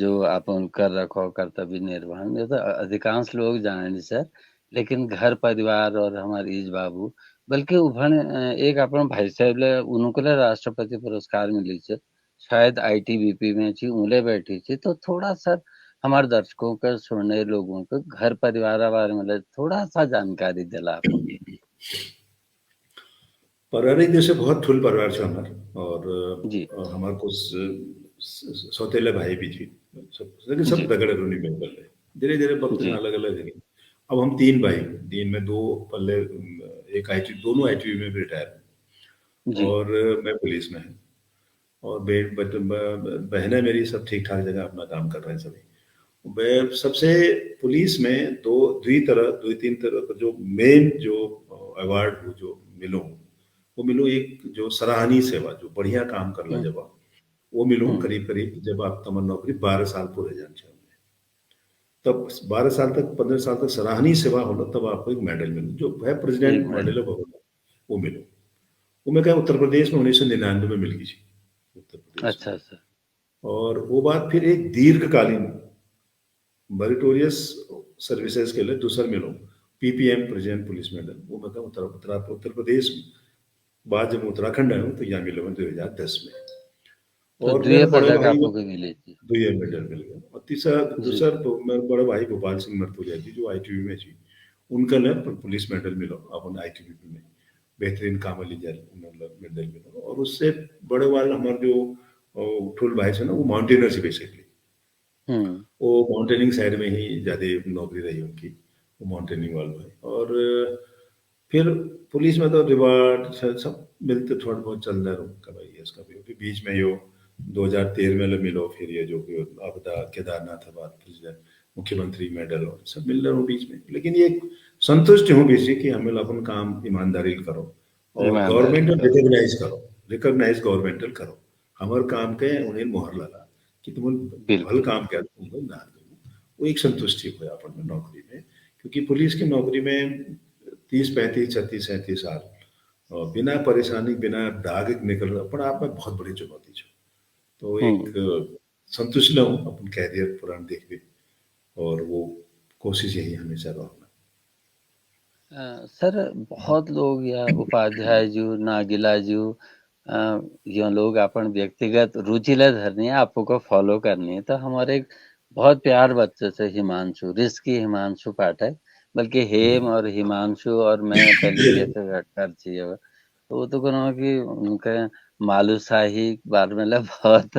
जो आप उन कर रखो कर्तव्य निर्वहन ये तो अधिकांश लोग जाने नहीं सर लेकिन घर परिवार और हमारे ईज बाबू बल्कि उभन एक अपन भाई साहब ले उनको ले राष्ट्रपति पुरस्कार मिली छे शायद आईटीबीपी में छी उले बैठी थी तो थोड़ा सर हमारे दर्शकों का सुनने लोगों को घर परिवार बारे में थोड़ा सा जानकारी दिला आप।
परिवार जैसे बहुत ठुल परिवार छे हमार और
जी
हमार कुछ सौतेले भाई भी थी सब लेकिन सब
जी
दगड़े रूनी में पल्ले धीरे धीरे वक्त में
जी
अलग अलग है। अब हम तीन भाई तीन में दो पल्ले एक आईटी दोनों आईटीवी में रिटायर
जी
और मैं पुलिस में है और बहनें मेरी सब ठीक ठाक जगह अपना काम कर रहे हैं सभी। मैं सबसे पुलिस में दो तीन तरह का जो मेन जो अवार्ड जो मिलो वो मिलो एक जो सराहनीय सेवा जो बढ़िया काम करला
हम्म
जब आप वो मिलो
हम्म
करीब करीब जब आप तमन नौकरी 12 साल पूरे जान चाहिए तब 12 साल तक 15 साल तक सराहनीय सेवा होना तब आपको एक मेडल मिलो जो है
एक
president
minute.
Medal of honour वो मिलो। वो मैं क्या उत्तर प्रदेश में 1999 में मिल गई थी उत्तर प्रदेश में।
अच्छा अच्छा।
और वो बात फिर एक दीर्घकालीन मेरिटोरियस सर्विसेज के लिए दूसर मिलो पीपीएम प्रेसिडेंट पुलिस मेडल वो मतलब उत्तर प्रदेश में बाद जब मैं उत्तराखंड आया हूँ तो यहाँ मिले हुए 2010 में।
तो
और
द्वितीय
मेरे बड़े
पदक
भाई
आपको मिली थी।
दो ये मेडल मिल गया और तीसरा
जी
दूसरा तो मेरे बड़े भाई गोपाल सिंह मरतुलिया जी जो आईटीबी में थी उनका ने पुलिस मेडल मिलो अपन आईटीबी में बेहतरीन काम मेडल मिलो और उससे बड़े वाले हमारे जो ठुल भाई से ना वो माउंटेनर से बेसिकली
हम्म
वो माउंटेनिंग साइड में ही ज़्यादा नौकरी रही उनकी वो माउंटेनिंग वाले भाई। और फिर पुलिस में तो रिवार्ड सब मिलते थोड़ा बहुत चल रहा का भाई इसका भी अभी बीच में यो 2013 में मिलो फिर ये जो कि आपदा केदारनाथ बात प्रेसिडेंट मुख्यमंत्री मेडल और सब मिल रहा हूँ बीच में लेकिन ये संतुष्ट हूँ बेसिक कि हमें अपन काम ईमानदारी करो और
ईमानदारी
गवर्नमेंट
का।
रिकॉग्नाइज गवर्नमेंटल करो हमारे काम के उन्हें मोहर लगा कि तुम भल
बिल्कुल
काम किया तुमको ना वो एक संतुष्टि हो अपन में नौकरी में क्योंकि पुलिस की नौकरी में 30 35 36 37 साल और बिना परेशानी बिना दाग निकल अपने आप में बहुत बड़ी चुनौती है। तो एक
हम्म।
संतुष्ट हूँ अपन कैरियर पुरान देख के और वो कोशिश यही हमेशा रहना।
सर बहुत लोग या उपाध्याय जी नागिला जी यो लोग अपन व्यक्तिगत रुचि ले धरनी है आपको को फॉलो करनी है तो हमारे एक बहुत प्यार बच्चे से हिमांशु रिस्की हिमांशु पाठक बल्कि हेम और हिमांशु और मैं पहले जैसे कर चाहिए तो वो तो कोनो कि उनके मालू शाही बारे में बहुत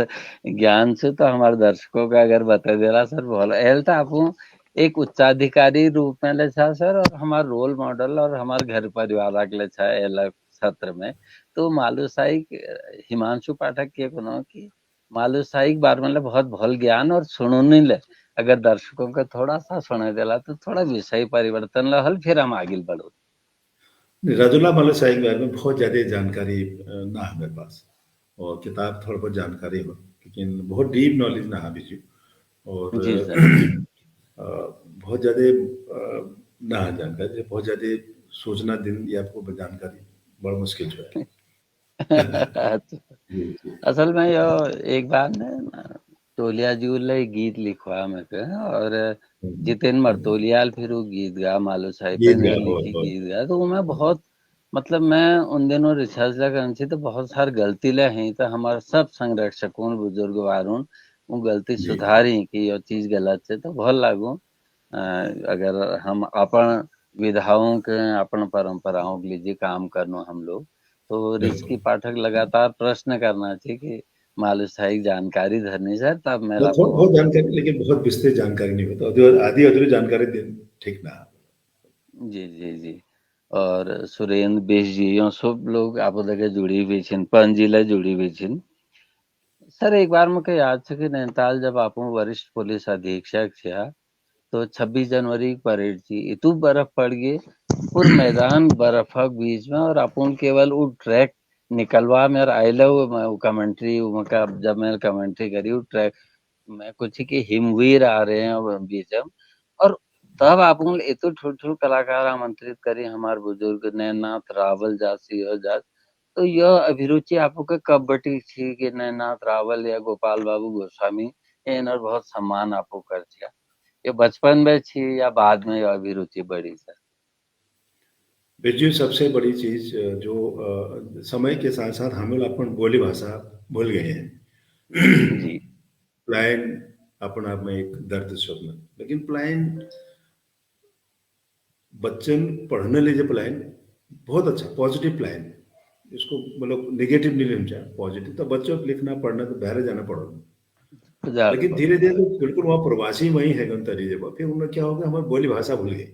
ज्ञान से तो हमारे दर्शकों का अगर बता दे रहा सर बहुत एल तो आप एक उच्चाधिकारी रूप में ले छा सर और हमारे रोल मॉडल और हमारे घर परिवार के लिए छा अलग सत्र में तो मालू शाही हिमांशु पाठक के कोनो की मालू शाही बारे में बहुत भल ज्ञान और सुनने ले अगर दर्शकों को थोड़ा सा सुने देला तो थोड़ा विषय परिवर्तन ला हल फिर हम आगे बढ़ो।
राजूला माला शाही के बारे में बहुत ज़्यादा जानकारी ना है मेरे पास और किताब थोड़ा बहुत जानकारी हो लेकिन बहुत डीप नॉलेज ना है बीजू और
जी सर।
बहुत ज़्यादा ना है जानकारी बहुत ज़्यादा सोचना दिन या आपको जानकारी बड़ा मुश्किल जो है। जी जी
असल में यो एक बार ने तोलिया जी ले गीत लिखवा में के और जितेन मर्तोलियाल फिर वो गीत गा मालू साहिब पे
गीत
ने
गया बहुत
लिखी
बहुत
गीत गा तो मैं बहुत मतलब मैं उन दिनों रिसर्च लगन थी तो बहुत सार गलती ले हैं तो हमारे सब संरक्षकों बुजुर्ग वारुन वो गलती
जी
सुधारी कि ये चीज गलत है तो बहुत लागू अगर हम अपन विधाओं के अपन परंपराओं के लिए काम करना हम लोग तो
बिल्कुल
रिस्की पाठक लगातार प्रश्न करना चाहिए कि मालूसाही जानकारी धरनी सर तब
बहुत
मेरा को
बहुत जानकारी लेकिन बहुत विस्तृत जानकारी नहीं होता आधी अधूरी जानकारी ठीक ना।
जी जी जी और सुरेंद्र बेस जी यो सब लोग आप लगे जुड़ी हुई छिन पंजिला जुड़ी हुई छिन सर एक बार मुझे याद है कि नैनीताल जब आप वरिष्ठ पुलिस अधीक्षक थे तो 26 जनवरी की परेड थी इतु बर्फ पड़ गई पूरे मैदान बर्फ के बीच में और अपन केवल वो ट्रैक निकलवा में और आइले मैं वो कमेंट्री जब मैंने कमेंट्री करी वो ट्रैक में कुछ कि हिमवीर आ रहे हैं बीच में और तब आप इतु ठुल ठुल कलाकार आमंत्रित करी हमारे बुजुर्ग नैनाथ रावल जासी हो जा तो यह अभिरुचि आपको कब बटी थी कि नैनाथ रावल या गोपाल बाबू गोस्वामी इन और बहुत सम्मान आपको कर दिया ये बचपन में थी या बाद में यह अभिरुचि बढ़ी सर।
बिरजू सबसे बड़ी चीज जो समय के साथ साथ हम लोग अपन बोली भाषा भूल गए हैं।
जी
प्लान अपने आप में एक दर्द स्वप्न, लेकिन प्लान बच्चन पढ़ने लीजिए प्लान बहुत अच्छा पॉजिटिव प्लान, इसको मतलब नेगेटिव नहीं लेना चाहिए, पॉजिटिव तो बच्चों को लिखना पढ़ना तो बाहर जाना पड़ेगा।
जाना
लेकिन धीरे
पड़ेगा।
धीरे तो बिल्कुल वहाँ प्रवासी वही है गन तरीके पर, फिर उन्हें क्या होगा हमारी बोली भाषा भूल गई।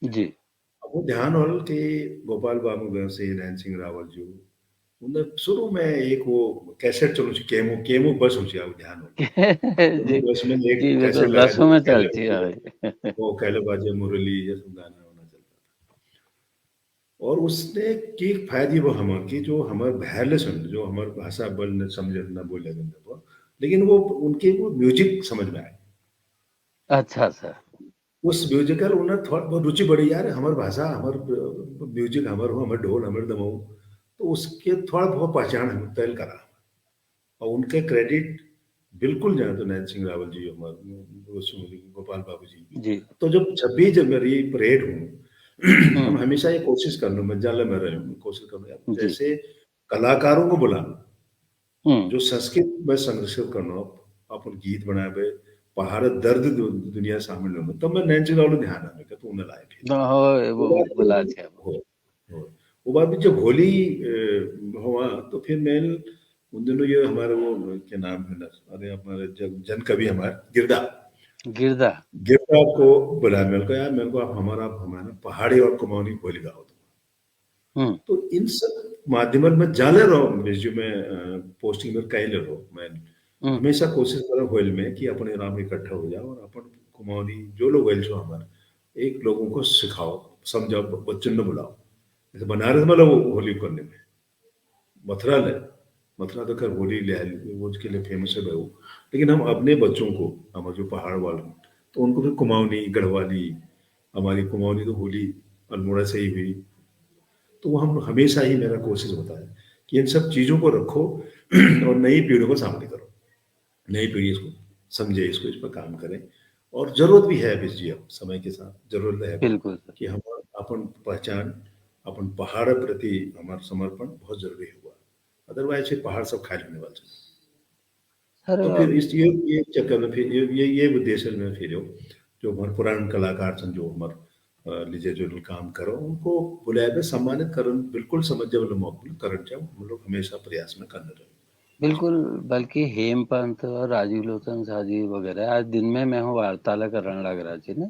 जी।
अब वो ध्यान हो कि गोपाल बाबू गए से नैन सिंह रावल जी उन्हें शुरू में एक वो कैसेट चलो केमो केमो बस हो आप ध्यान हो
जी,
केमो बस में एक
जी
कैसेट
बिल्कुल
लगा
बसों में
कैले
चलती है।
वो कैले बाजे मुरली ये सब गाना वाना चलता था। और उसने की फायदी वो हमारे की जो हमारे भैले सुन जो हमारे भाषा बोलने समझे ना बोले वो, लेकिन वो उनके वो म्यूजिक समझ में आए।
अच्छा सर।
उस म्यूजिकल उन्हें थोड़ा बहुत रुचि बढ़ी यार हमारी भाषा हमारे म्यूजिक हमारे हो हमारे ढोल हमारे दमाऊ, तो उसके थोड़ा बहुत पहचान हम तय करा। और उनके क्रेडिट बिल्कुल जाए तो नैन सिंह रावल जी हमारे गोपाल बाबू जी।
जी।
तो जब 26 जनवरी परेड हूँ हम
हम्म।
हमेशा ये कोशिश कर लो मैं जाले में रहे कोशिश करूँ यार
जी।
जैसे कलाकारों को बुलाना
हम्म।
जो संस्कृत में संरक्षित करना अपन गीत बनाए पे पहाड़ दर्द दुनिया शामिल होना तब मैं नैन सिंह रावल ध्यान आने का तो उन्हें लाए फिर
तो हो
वो
वो
बात
बुला छे।
हो वो बात भी जब होली हुआ तो फिर मैं उन दिनों ये हमारे वो क्या नाम है ना अरे हमारे जन कवि हमारे गिरदा
गिरदा।
गिरदा को बुलाया मेरे को यार मेरे को आप हमारा पहाड़ी और कुमाऊनी बोली गाओ
हम्म।
तो इन सब माध्यमों में जाने रहो रिज्यूमे पोस्टिंग में कहीं ले रहो मैं
हम्म।
हमेशा कोशिश करो होल में कि अपने नाम इकट्ठा हो जाओ और अपन कुमाऊनी जो लोग होल छो हमारे एक लोगों को सिखाओ समझाओ बच्चों ने बुलाओ जैसे बनारस में लोग होली करने में मथुरा ले मथुरा तो खैर होली ले वो उसके लिए फेमस है भाई वो, लेकिन हम अपने बच्चों को हमारे जो पहाड़ वाले हैं, तो उनको भी कुमाऊनी गढ़वाली हमारी कुमाऊनी तो होली अल्मोड़ा से ही हुई। तो वो हम हमेशा ही मेरा कोशिश होता है कि इन सब चीज़ों को रखो और नई पीढ़ियों को सामने करो, नई पीढ़ी इसको समझे इसको इस पर काम करें। और जरूरत भी है जी अब समय के साथ जरूरत है भी
बिल्कुल सर।
कि हम अपन पहचान अपन पहाड़ प्रति हमारा समर्पण बहुत जरूरी हुआ, अदरवाइज ये पहाड़ सब खाली होने वाले हैं।
सर
तो फिर इस ये चक्कर में फिर ये उद्देश्य में फिर जो हमारे पुराने कलाकार सन जो हमारे लीजिए जो लोग काम करो उनको बुलाए हुए सम्मानित करण बिल्कुल समझ जब मौका करण चाहो हम लोग हमेशा प्रयास में करने रहे।
बिल्कुल बल्कि हेमपंत और राजीव लोचन शाह जी वगैरह आज दिन में मैं हूँ वार्ताला करण लग रहा छी ने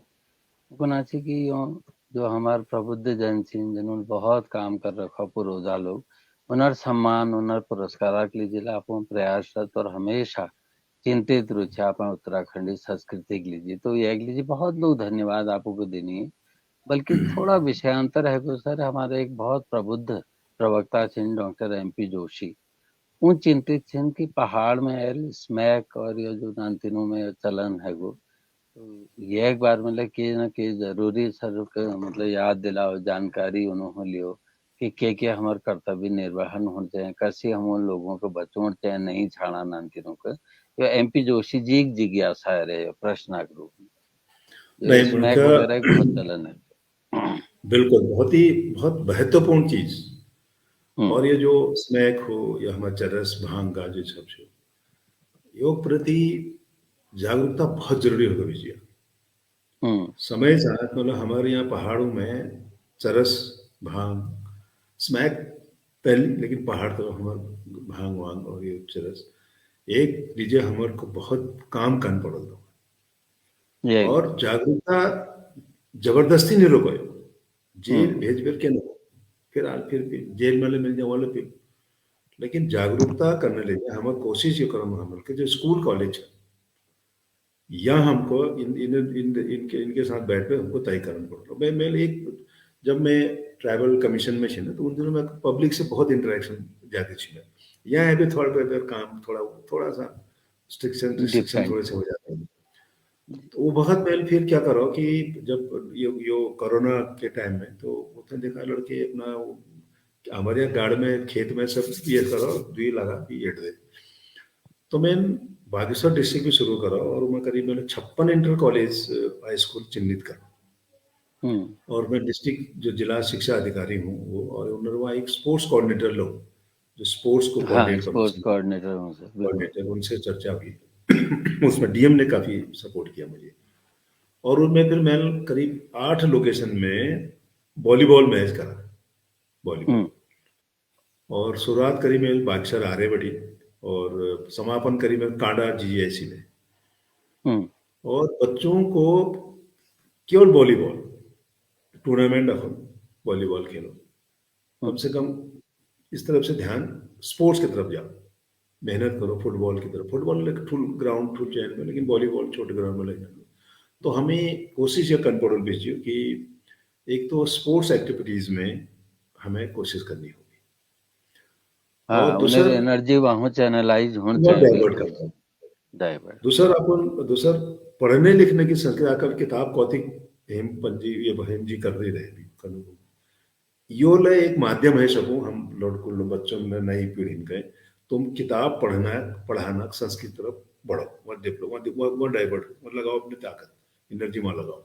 कोनाची की जो हमारे प्रबुद्ध जन सिंह जिन्होंने बहुत काम कर रखा पुरोधा लोग उनर सम्मान उनर पुरस्कार के लिए आप प्रयासरत और हमेशा चिंतित रुचि आप उत्तराखंडी संस्कृति के लिए तो ये लीजिए बहुत लोग धन्यवाद आपको देनी है। बल्कि थोड़ा विषयांतर है तो सर हमारे एक बहुत प्रबुद्ध प्रवक्ता छिन डॉक्टर MP जोशी वो चिंतित छिन कि पहाड़ में एल स्मैक और ये जो नानतीनों में चलन है वो तो ये एक बार मतलब कि ना कि जरूरी सर के मतलब याद दिलाओ जानकारी उन्होंने लियो कि के हमारे कर्तव्य निर्वहन होने चाहिए कैसे हम उन लोगों को बचों चाहिए नहीं छाड़ा नानतीनों को ये MP जोशी जी की जिज्ञासा रहे प्रश्न के रूप में जो
नहीं
स्मैक
उनका
वगैरह एक बहुत चलन है।
बिल्कुल बहुत महत्वपूर्ण चीज। और ये जो स्नैक हो या हमारा चरस भांग गांजे जो सब जो योग प्रति जागरूकता बहुत जरूरी होगा भैया। समय साथ मतलब हमारे यहाँ पहाड़ों में चरस भांग स्मैक पहले लेकिन पहाड़ तो हमारे भांग वांग और ये चरस एक लीजिए हमारे को बहुत काम करना पड़ा था
यही
और जागरूकता जबरदस्ती नहीं रोको जेल भेज भेज के ना फिर जेल में मिल जाए वाले फिर लेकिन जागरूकता करने लगे हमारी कोशिश ये करो हम के जो स्कूल कॉलेज है या हमको इनके साथ बैठ पे हमको तय करना पड़ता मैं एक जब मैं ट्राइबल कमीशन में तो उन दिनों में पब्लिक से बहुत इंटरेक्शन ज़्यादा थी यहाँ भी थोड़ा बहुत काम थोड़ा सा रिस्ट्रिक्शन थोड़े से हो जाते हैं। तो वो बहुत पहले फिर क्या करो कि जब यो कोरोना के टाइम में तो उसने देखा लड़के अपना हमारे यहाँ गाड़ में खेत में सब ये करो दुई लगा एट दे तो मैं बागेश्वर डिस्ट्रिक्ट में शुरू करा और मैं करीब मैंने 56 इंटर कॉलेज हाई स्कूल चिन्हित करा और मैं डिस्ट्रिक्ट जो जिला शिक्षा अधिकारी हूँ वो और उन्होंने वहाँ एक स्पोर्ट्स कोऑर्डिनेटर लोग जो स्पोर्ट्स को
हाँ स्पोर्ट्स कोऑर्डिनेटर
उनसे चर्चा हुई उसमें डीएम ने काफ़ी सपोर्ट किया मुझे। और उनमें फिर मैंने करीब 8 लोकेशन में वॉलीबॉल मैच करा, वॉलीबॉल। और शुरुआत करी मैं बागसर आर्यभट्टी और समापन करी मैं कांडा जीजीआईसी में। और बच्चों को केवल वॉलीबॉल टूर्नामेंट रखो, वॉलीबॉल खेलो, कम से कम इस तरफ से ध्यान स्पोर्ट्स की तरफ जाओ, मेहनत करो फुटबॉल की तरफ। फुटबॉल एक फुल ग्राउंड फुल चैन में, लेकिन वॉलीबॉल छोटे ग्राउंड में लेना। तो हमें कोशिश ये कंट्रोल भेजिए कि एक तो स्पोर्ट्स एक्टिविटीज में हमें कोशिश करनी होगी, और
उन्हें
दूसर
एनर्जी वहाँ चैनलाइज होनी
बहुत
चाहिए,
डाइवर्ट
बिल्कुल
करना।
डाइवर्ट।
दूसर पढ़ने लिखने की संस्कृति आकर किताब कौतिक हेमपंजी ये हेम जी कर रही रहे। यो ले एक माध्यम है सबू हम लड़कों बच्चों में नई पीढ़ी में गए, तुम किताब पढ़ना पढ़ाना संस्कृत तरफ बढ़ो, वहाँ डेवलप वहाँ डाइवर्ट वहाँ लगाओ अपनी ताकत एनर्जी वहाँ लगाओ।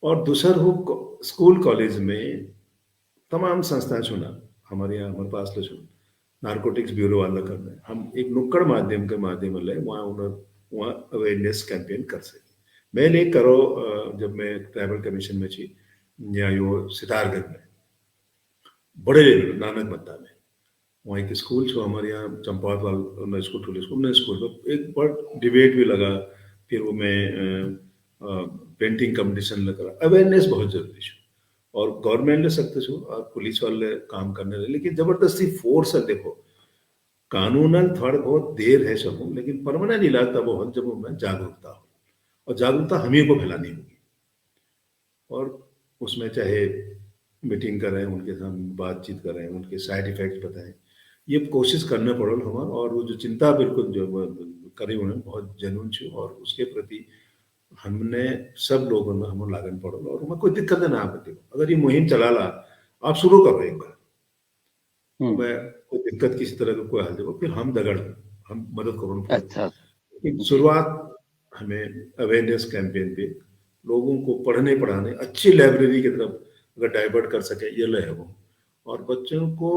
और दूसर हो स्कूल कॉलेज में तमाम संस्थाएं चुना, हमारे यहाँ हमारे पास ले चुना नारकोटिक्स ब्यूरो वाला कर रहे हैं, हम एक नुक्कड़ माध्यम के माध्यम ले वहाँ उन्हें वहाँ अवेयरनेस कैंपेन कर सके। मैं ले करो जब मैं ट्राइबल कमीशन में थी या यो सितारगढ़ में बड़े नानक मत्ता में वहाँ एक स्कूल छो हमारे यहाँ चंपावत वाला स्कूल में एक बड़ा डिबेट भी लगा, फिर वो मैं पेंटिंग कंपटीशन लगा। अवेयरनेस बहुत जरूरी है और गवर्नमेंट ने सकते छो और पुलिस वाले काम करने लगे, लेकिन जबरदस्ती फोर्स है। देखो कानूनन थोड़ा बहुत देर है सब, लेकिन परमानेंट इलाज तब हो जब उनमें जागरूकता हो, और जागरूकता हम ही को फैलानी होगी। और उसमें चाहे मीटिंग करें, उनके साथ बातचीत करें, उनके साइड इफेक्ट बताएं, ये कोशिश करना पड़ल हमारा। और वो जो चिंता बिल्कुल जो करी उन्हें बहुत जनून छो, और उसके प्रति हमने सब लोगों में हम लागन पड़ल, और हमें कोई दिक्कत ना आती। अगर ये मुहिम चला ला आप शुरू करो एक बार, तो मैं कोई दिक्कत किसी तरह का कोई हाल देखो, फिर हम दगड़ हम मदद करो।
अच्छा
लेकिन शुरुआत हमें अवेयरनेस कैंपेन पे लोगों को पढ़ने पढ़ाने अच्छी लाइब्रेरी की तरफ अगर डाइवर्ट कर सके ये ले है वो, और बच्चों को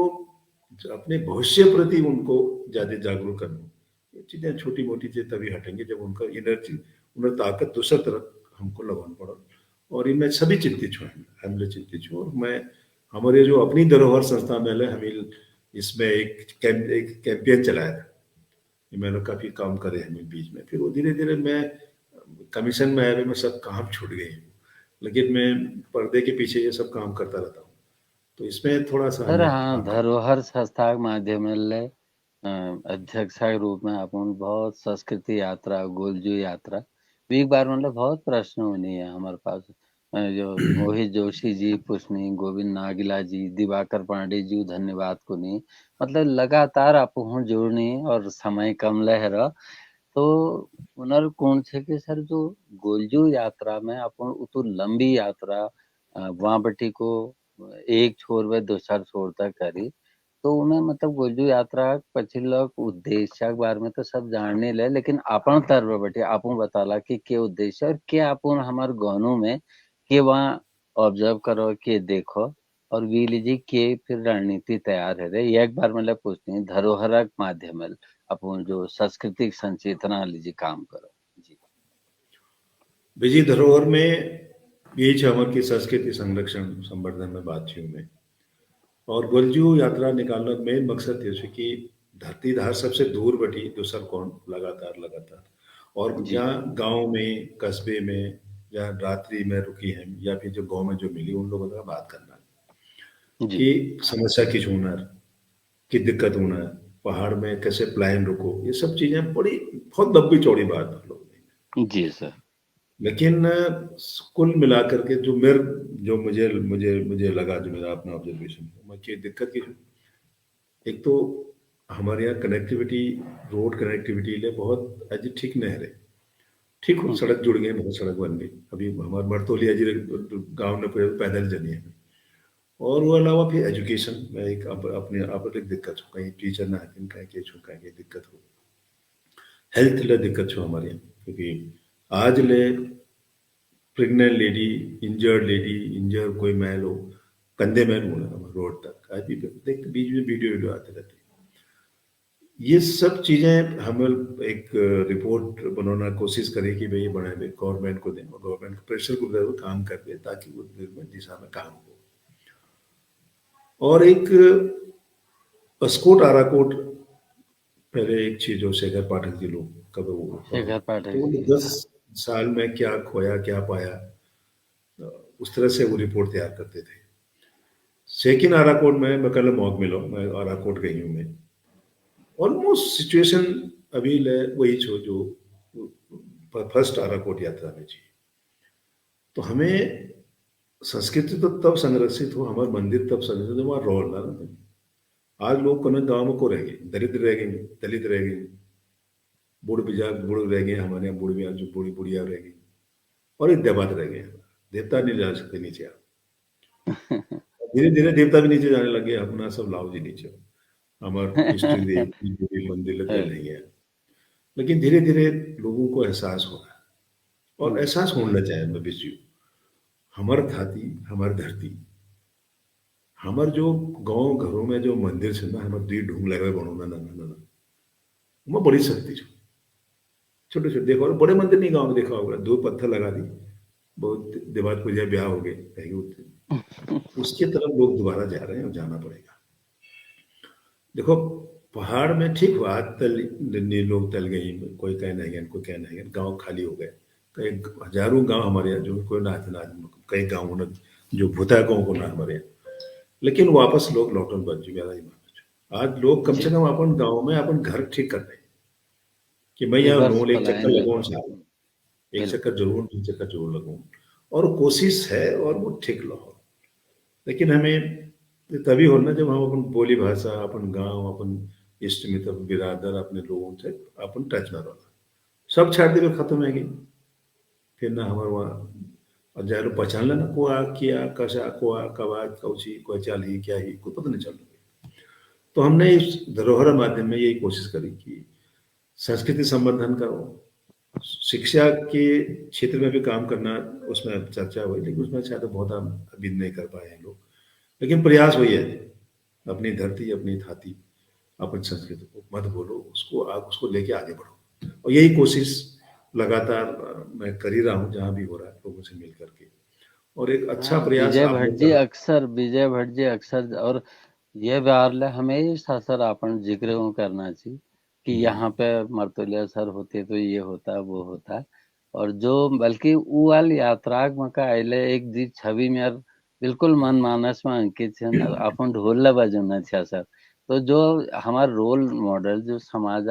अपने भविष्य प्रति उनको ज़्यादा जागरूक करना। ये चीज़ें छोटी मोटी चीज़ें तभी हटेंगे जब उनका एनर्जी उन्हें ताकत दूसरी तरफ हमको लगाना पड़ा। और इनमें सभी चिंतित छो, हमले चिंतित छो। और मैं हमारे जो अपनी धरोहर संस्था में हमें इसमें एक कैंपेन चलाया था, मैंने काफ़ी काम करे हमें बीच में। फिर वो धीरे धीरे मैं कमीशन में आया, मैं सब काम छूट गए, लेकिन मैं पर्दे के पीछे ये सब काम करता रहता हूँ। तो इसमें थोड़ा सा
सर
हमें
हाँ,
काम करना।
धरोहर संस्था के माध्यम ले अध्यक्ष के रूप में अपन बहुत संस्कृति यात्रा गोलजू यात्रा एक बार मतलब बहुत प्रश्न होनी है हमारे पास। जो मोहित जोशी जी पुष्णी गोविंद नागिला जी दिवाकर पांडे जी धन्यवाद को नहीं मतलब लगातार आप जोड़नी और समय कम लह रहा। तो उनर कौन छे कि सर जो गोलजू यात्रा में अपन उतो लंबी यात्रा वहाँ बटी को एक छोर व दूसर छोर तक करी। तो उन्हें मतलब गोलजू यात्रा पछी लोग उद्देश्य के बारे में तो सब जानने ले, लेकिन अपन तरफ बटे आपू बताला कि के उद्देश्य और के अपन हमारे गानों में के वहाँ ऑब्जर्व करो के देखो और वी लीजिए के फिर रणनीति तैयार है रे। एक बार मतलब पूछती है धरोहर के माध्यम अपन जो सांस्कृतिक संचेतना लीजिए काम करो जी।
विजय धरोहर में यही हमारे की संस्कृति संरक्षण संवर्धन में बात थी में। और गोलजू यात्रा निकालने का मेन मकसद ये कि धरती धार सबसे दूर बटी दूसर कौन लगातार और
जी
जहाँ गांव में कस्बे में जहाँ रात्रि में रुकी हैं या फिर जो गांव में जो मिली उन लोगों का बात करना
जी
कि समस्या किस होना की दिक्कत होना, पहाड़ में कैसे प्लान रुको, ये सब चीजें बड़ी बहुत लंबी चौड़ी बात हम लोग ने।
जी सर।
लेकिन कुल मिलाकर के जो मेरे जो मुझे मुझे मुझे लगा, जो मेरा अपना ऑब्जर्वेशन मुझे दिक्कत की एक तो हमारे यहाँ कनेक्टिविटी रोड कनेक्टिविटी ले बहुत अजी ठीक नहीं रहे। ठीक हो सड़क जुड़ गई, बहुत सड़क बन गई, अभी हमारे मरतोली अजी गाँव में पैदल जनी है। और वो अलावा फिर एजुकेशन में एक अपने आप एक दिक्कत हो, कहीं टीचर ना है कहीं के छो कहीं दिक्कत हो, हेल्थ ले दिक्कत छो हमारे यहाँ। क्योंकि आज ले प्रेग्नेंट लेडी इंजर्ड कोई मैल हो कंधे मैल होना रोड तक आज भी देख बीच में वीडियो आते रहते। ये सब चीजें हम एक रिपोर्ट बनाना कोशिश करें कि भाई बनाए गवर्नमेंट को दें और गवर्नमेंट को प्रेशर को दे, वो काम कर दे ताकि वो निर्मल दिशा में काम हो। और एक अस्कोट आराकोट पहले एक चीज जो शेखर पाठक जी लोग कब वो
शेखर पाठक
तो
जी,
10 साल में क्या खोया क्या पाया, उस तरह से वो रिपोर्ट तैयार करते थे। सेकिन आराकोट में मैं कल मौक मिलो, मैं आराकोट गई हूँ मैं, ऑलमोस्ट सिचुएशन अभी वही जो फर्स्ट आराकोट यात्रा में जी। तो हमें संस्कृति तो तब संरक्षित हो, हमारे मंदिर तब संरक्षित हो, वहाँ रोल ना। आज लोग कौन गाँव में को रह गए, दरिद्र रह गए, दलित रह गए, बूढ़ रह गए, हमारे यहाँ बूढ़ जो बूढ़ी बुढ़िया रह गई, और एक देवता रह गए। देवता नहीं जा सकते नीचे आप। धीरे धीरे देवता भी नीचे जाने लगे, अपना सब लाओ जी नीचे, हमारे इष्ट देव मंदिर लगे नहीं है। लेकिन धीरे धीरे लोगों को एहसास हो रहा है, और एहसास होना चाहिए मैं विश्व हमार धाती हमार धरती, हमार जो गांव घरों में जो मंदिर से ना, हमारे दी ढूंढ लगे बनोना ना ना ना मैं बड़ी शक्ति छो। छोटे छोटे देखो, बड़े मंदिर नहीं गांव में देखा होगा, 2 पत्थर लगा दी, बहुत देवात पूजा ब्याह हो गए कहीं उसके तरफ लोग दोबारा जा रहे हैं और जाना पड़ेगा। देखो पहाड़ में ठीक हुआ लोग तल गई, कोई कह नहीं गए, कोई कह नहीं गए, गाँव खाली हो गए, कई हजारों गांव हमारे यहाँ जो कोई ना कई गाँव ने जो भूता गाँव को ना हमारे यहाँ, लेकिन वापस लोग लौटन बन चुके हैं। आज लोग कम से कम अपन गाँव में अपन घर ठीक कर रहे हैं कि मैं यहाँ
रिवर्स
रोल एक चक्कर
पलायन
लगाऊं,
बिल्कुल।
एक चक्कर जरूर 2 चक्कर जरूर लगाऊं, और कोशिश है और वो ठीक लो। लेकिन हमें तभी होना जब हम अपन बोली भाषा, अपन गांव, अपन इष्ट मित्र बिरादर अपने लोगों से अपन टच में रहना। सब छाड़ दे खत्म है गई, फिर ना हमारे वहाँ और जरूर पहचान लेना कोआ किया कशा कोआ कवा कौची कोई चाल ही क्या ही कुछ पता नहीं चल रहा। तो हमने इस धरोहर माध्यम में यही कोशिश करी कि संस्कृति संवर्धन करो, शिक्षा के क्षेत्र में भी काम करना, उसमें चर्चा हुई, लेकिन उसमें शायद बहुत हम अभी नहीं कर पाए हैं लोग। लेकिन प्रयास वही है, अपनी धरती अपनी धाती अपन संस्कृति को मत भूलो, उसको आप उसको लेके आगे बढ़ो, और यही कोशिश लगातार मैं कर ही रहा हूँ जहाँ भी हो रहा है लोगों से मिल करके, और एक अच्छा
हाँ,
प्रयास आप लोग कर।
विजय भट्ट जी अक्सर और ये बार हमेशा सर अपन जिक्र यूं करना चाहिए कि यहाँ पे मर्तुलिया सर होते तो ये होता वो होता, और जो बल्कि वो वाली यात्रा में का आइले एक दी छवि में बिल्कुल मन मानस में अंकित है ना, अपन ढोल बजना छा सर। तो जो हमारा रोल मॉडल जो समाज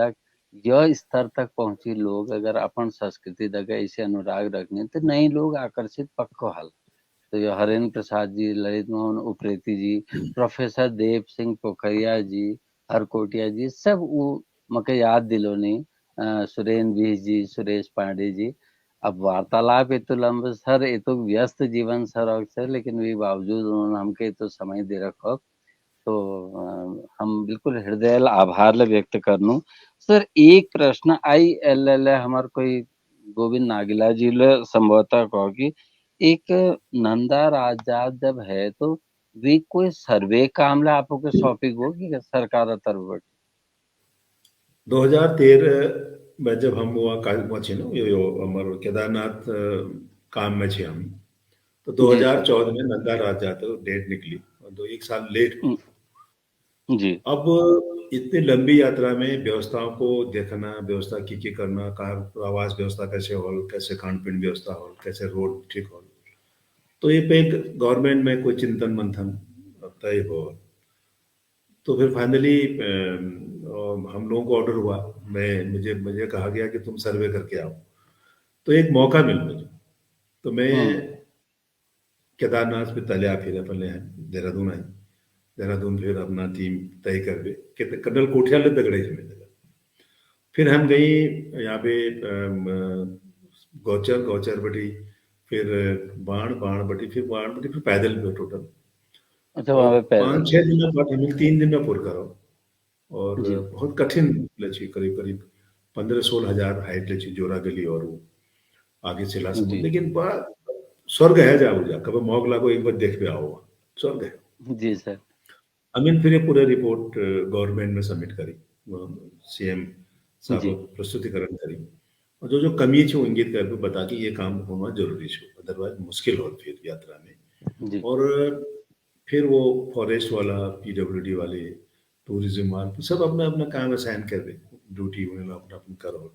यह स्तर तक पहुंची लोग अगर अपन संस्कृति दगा इसे अनुराग रखने तो नए लोग आकर्षित पक्को हाल। तो ये हरेंद्र प्रसाद जी, ललित मोहन उप्रेती जी, प्रोफेसर देव सिंह पोखरिया जी, हरकोटिया जी, सब वो मके याद दिलोनी, सुरेंद्र बीस जी, सुरेश पांडे जी। अब वार्तालाप ये तो लंबे सर, ये तो व्यस्त जीवन सर अक्सर, लेकिन भी बावजूद उन्होंने हमके तो समय दे रखो, तो हम बिल्कुल हृदय आभार ले व्यक्त करनू। सर एक प्रश्न आई एल हमार कोई गोविंद नागिला जी ले संभवतः कहो कि एक नंदा राजा जब है तो वे कोई सर्वे काम ला आपको के सौंपी होगी क्या सरकार तरफ?
2013 में जब हम वहाँ पहुंचे ना, यो हमारे केदारनाथ काम में छे हम, तो
जी सर।
2014 में नंदा राजा तो डेट निकली, और 1 साल लेट हुई।
जी
अब इतनी लंबी यात्रा में व्यवस्थाओं को देखना, व्यवस्था की करना, कहाँ आवास व्यवस्था कैसे हो, कैसे खान पीन व्यवस्था हो, कैसे रोड ठीक हो, तो ये पे एक गवर्नमेंट में कोई चिंतन मंथन तय हो। तो फिर फाइनली हम लोगों को ऑर्डर हुआ, मुझे मुझे कहा गया कि तुम सर्वे करके आओ। तो एक मौका मिल मुझे, तो मैं केदारनाथ पे तले फिर पहले है देहरादून आई, देहरादून फिर अपना टीम तय कर गए कर्नल कोठियाल दगड़े से मिल। फिर हम गई यहाँ पे गौचर, गौचर बटी, फिर बाण बटी, फिर पैदल में टोटल।
अच्छा,
और
वहाँ पे पैदल।
5-6 दिन में बाद हमें 3 दिन में पूरा करो, और
जी
बहुत कठिन लची, करीब करीब 15-16 हजार हाइट लची, जोरा गली और वो आगे चला समुद्र,
जी
लेकिन बड़ा स्वर्ग है जाओ जा कभी मौक लागो एक बार देख पे आओ, स्वर्ग है।
जी सर।
अमीन फिर ये पूरा रिपोर्ट गवर्नमेंट में सबमिट करी, सीएम
जी
साहब प्रस्तुतिकरण करी और जो जो कमी छे वो इंगित करके बता कि ये काम होना जरूरी छे, अदरवाइज मुश्किल होत फिर यात्रा में।
जी
और फिर वो फॉरेस्ट वाला, पीडब्ल्यूडी वाले, टूरिज्म वाले सब अपना अपना काम असाइन कर दे, ड्यूटी उन्हें अपना अपना करो।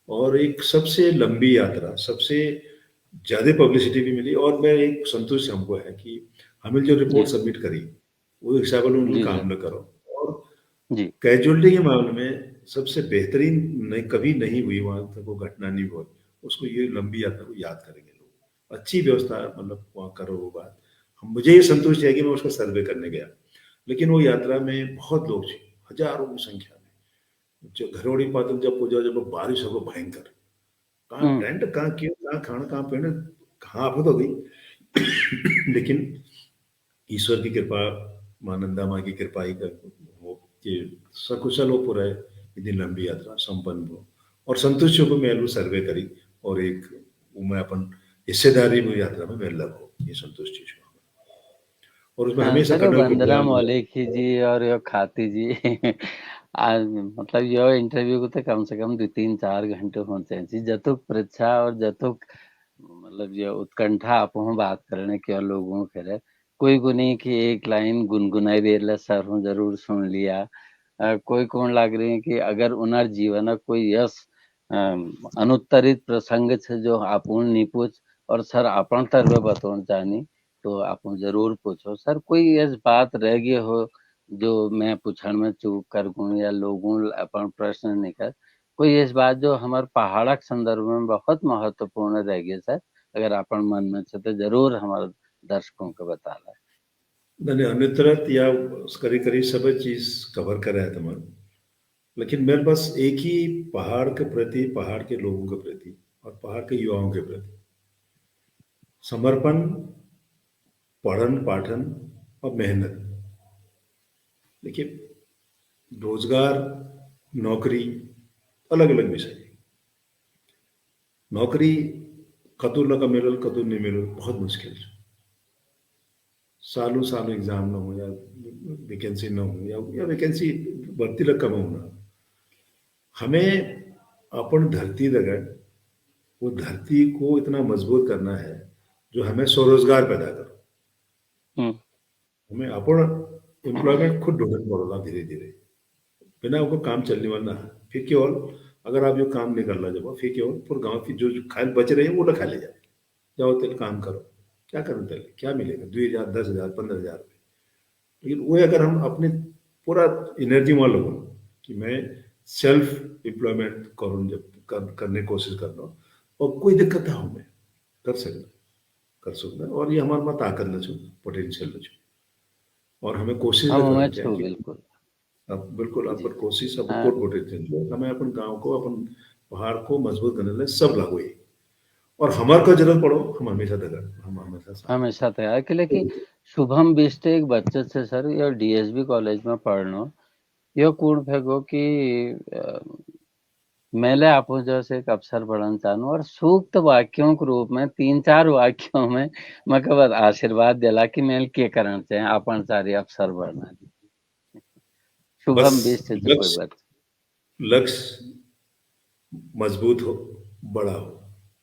और एक सबसे लंबी यात्रा, सबसे ज़्यादा पब्लिसिटी भी मिली और मैं एक संतुष्ट हमको है कि हमें जो रिपोर्ट
जी
सबमिट करी वो हिसाब से उन्होंने
जी
काम
सर
न करो। और
जी
कैजुअलिटी के मामले में सबसे बेहतरीन नहीं, कभी नहीं हुई वहाँ तक वो घटना नहीं हुई, उसको ये लंबी यात्रा को याद करेंगे लोग। अच्छी व्यवस्था मतलब वहाँ करो वो बात। मुझे ये संतुष्ट है कि मैं उसका सर्वे करने गया, लेकिन वो यात्रा में बहुत लोग थे, हजारों की संख्या में। जो घरोड़ी पातल जब पूजा, जब बारिश हो भयंकर, कहाँ
हम्म
टेंट, कहाँ क्यों, कहाँ खाना, कहाँ पीना, कहाँ आफत हो गई। लेकिन ईश्वर की कृपा, माँ नंदा माँ की कृपा ही कर हो कि सकुशल हो पूरा इतनी लंबी यात्रा संपन्न हो। और संतुष्ट होकर मैं वो सर्वे करी और एक वो मैं अपन हिस्सेदारी में यात्रा में मैं लगो, ये संतुष्टि छो। और उसमें हमेशा
सर
कर्नल
वंदना
गुडरियाल हुआ।
मौलिकी जी और यो खाती जी आज मतलब यो इंटरव्यू को तो कम से कम 2-3-4 घंटे होते हैं जी जतुक परीक्षा और जतुक मतलब ये उत्कंठा आप हूँ बात करने के और लोगों के रहे कोई को नहीं कि एक लाइन गुनगुनाई दे रहा सर हूँ जरूर सुन लिया कोई कौन लाग रही है कि अगर उनर जीवन कोई यस अनुत्तरित प्रसंग छे जो आपूर्ण नहीं पूछ और सर अपन तरफ बतौन चाहनी तो आप जरूर पूछो सर कोई ऐसी बात रह गई हो जो मैं पूछण में चूक कर गूं या लोगों अपन प्रश्न नहीं कर कोई ऐसी बात जो हमारे पहाड़ के संदर्भ में बहुत महत्वपूर्ण रह गई सर अगर अपन मन में छे तो जरूर हमारे दर्शकों को बता रहा
मैंने अनुत्तरत या करी करी सब चीज कवर करा है तुम्हारा। लेकिन मेरे पास एक ही पहाड़ के प्रति, पहाड़ के लोगों के प्रति और पहाड़ के युवाओं के प्रति समर्पण, पठन पाठन और मेहनत। देखिए, रोजगार, नौकरी अलग अलग विषय। नौकरी कतु न मिलल, कतु नहीं मिलल, बहुत मुश्किल है। सालों सालों एग्जाम ना हो या वैकेंसी ना हो या वैकेंसी भर्ती लग कम होना। हमें अपन धरती जगह वो धरती को इतना मजबूत करना है जो हमें स्वरोजगार पैदा करो।
हम्म
हमें अपन एम्प्लॉयमेंट खुद ढूंढना पड़ेगा धीरे धीरे, बिना वो काम चलने वाला है। फिर केवल अगर आप जो काम नहीं कर रहा जब फिर केवल पूरे गाँव की जो खाए बच रहे हैं वो ना खा ले जाए। जाओ तेल काम करो, क्या करना तेल, क्या मिलेगा, 2,000 10,000 15,000 रुपये। लेकिन वो अगर हम अपने पूरा एनर्जी वहाँ लगो कि मैं सेल्फ एम्प्लॉयमेंट करूँ, जब करने की कोशिश कर रहा हूँ और कोई दिक्कत ना हो, मैं कर सकता, कर सकता। और ये हमारे में ताकत न छो, पोटेंशियल न छो। और हमें कोशिश
हम
न
उमें
करना चाहिए
छू
कि
बिल्कुल
अब बिल्कुल
जी
अपन कोशिश अब
हाँ,
कोट पोटेंशियल हमें अपन गांव को, अपन पहाड़ को मजबूत करने लिए सब लागू है। और हमारे को जरूरत पड़ो, हम हमेशा तैयार, हम हमेशा साथ।
हमेशा तैयार के लिए कि शुभम बिष्ट एक बच्चे से सर ये डीएसबी कॉलेज में पढ़नो यो कूण फेंको कि मैले आपको जैसे एक अवसर बढ़ाना चाहूँ और सूक्त वाक्यों के रूप में 3-4 वाक्यों में मैं कब आशीर्वाद दिला कि मैं के कारण चाहिए अपन सारे अवसर बढ़ना
बस
शुभम बिष्ट से कोई
लक्ष्य,
बात
लक्ष्य मजबूत हो, बड़ा हो,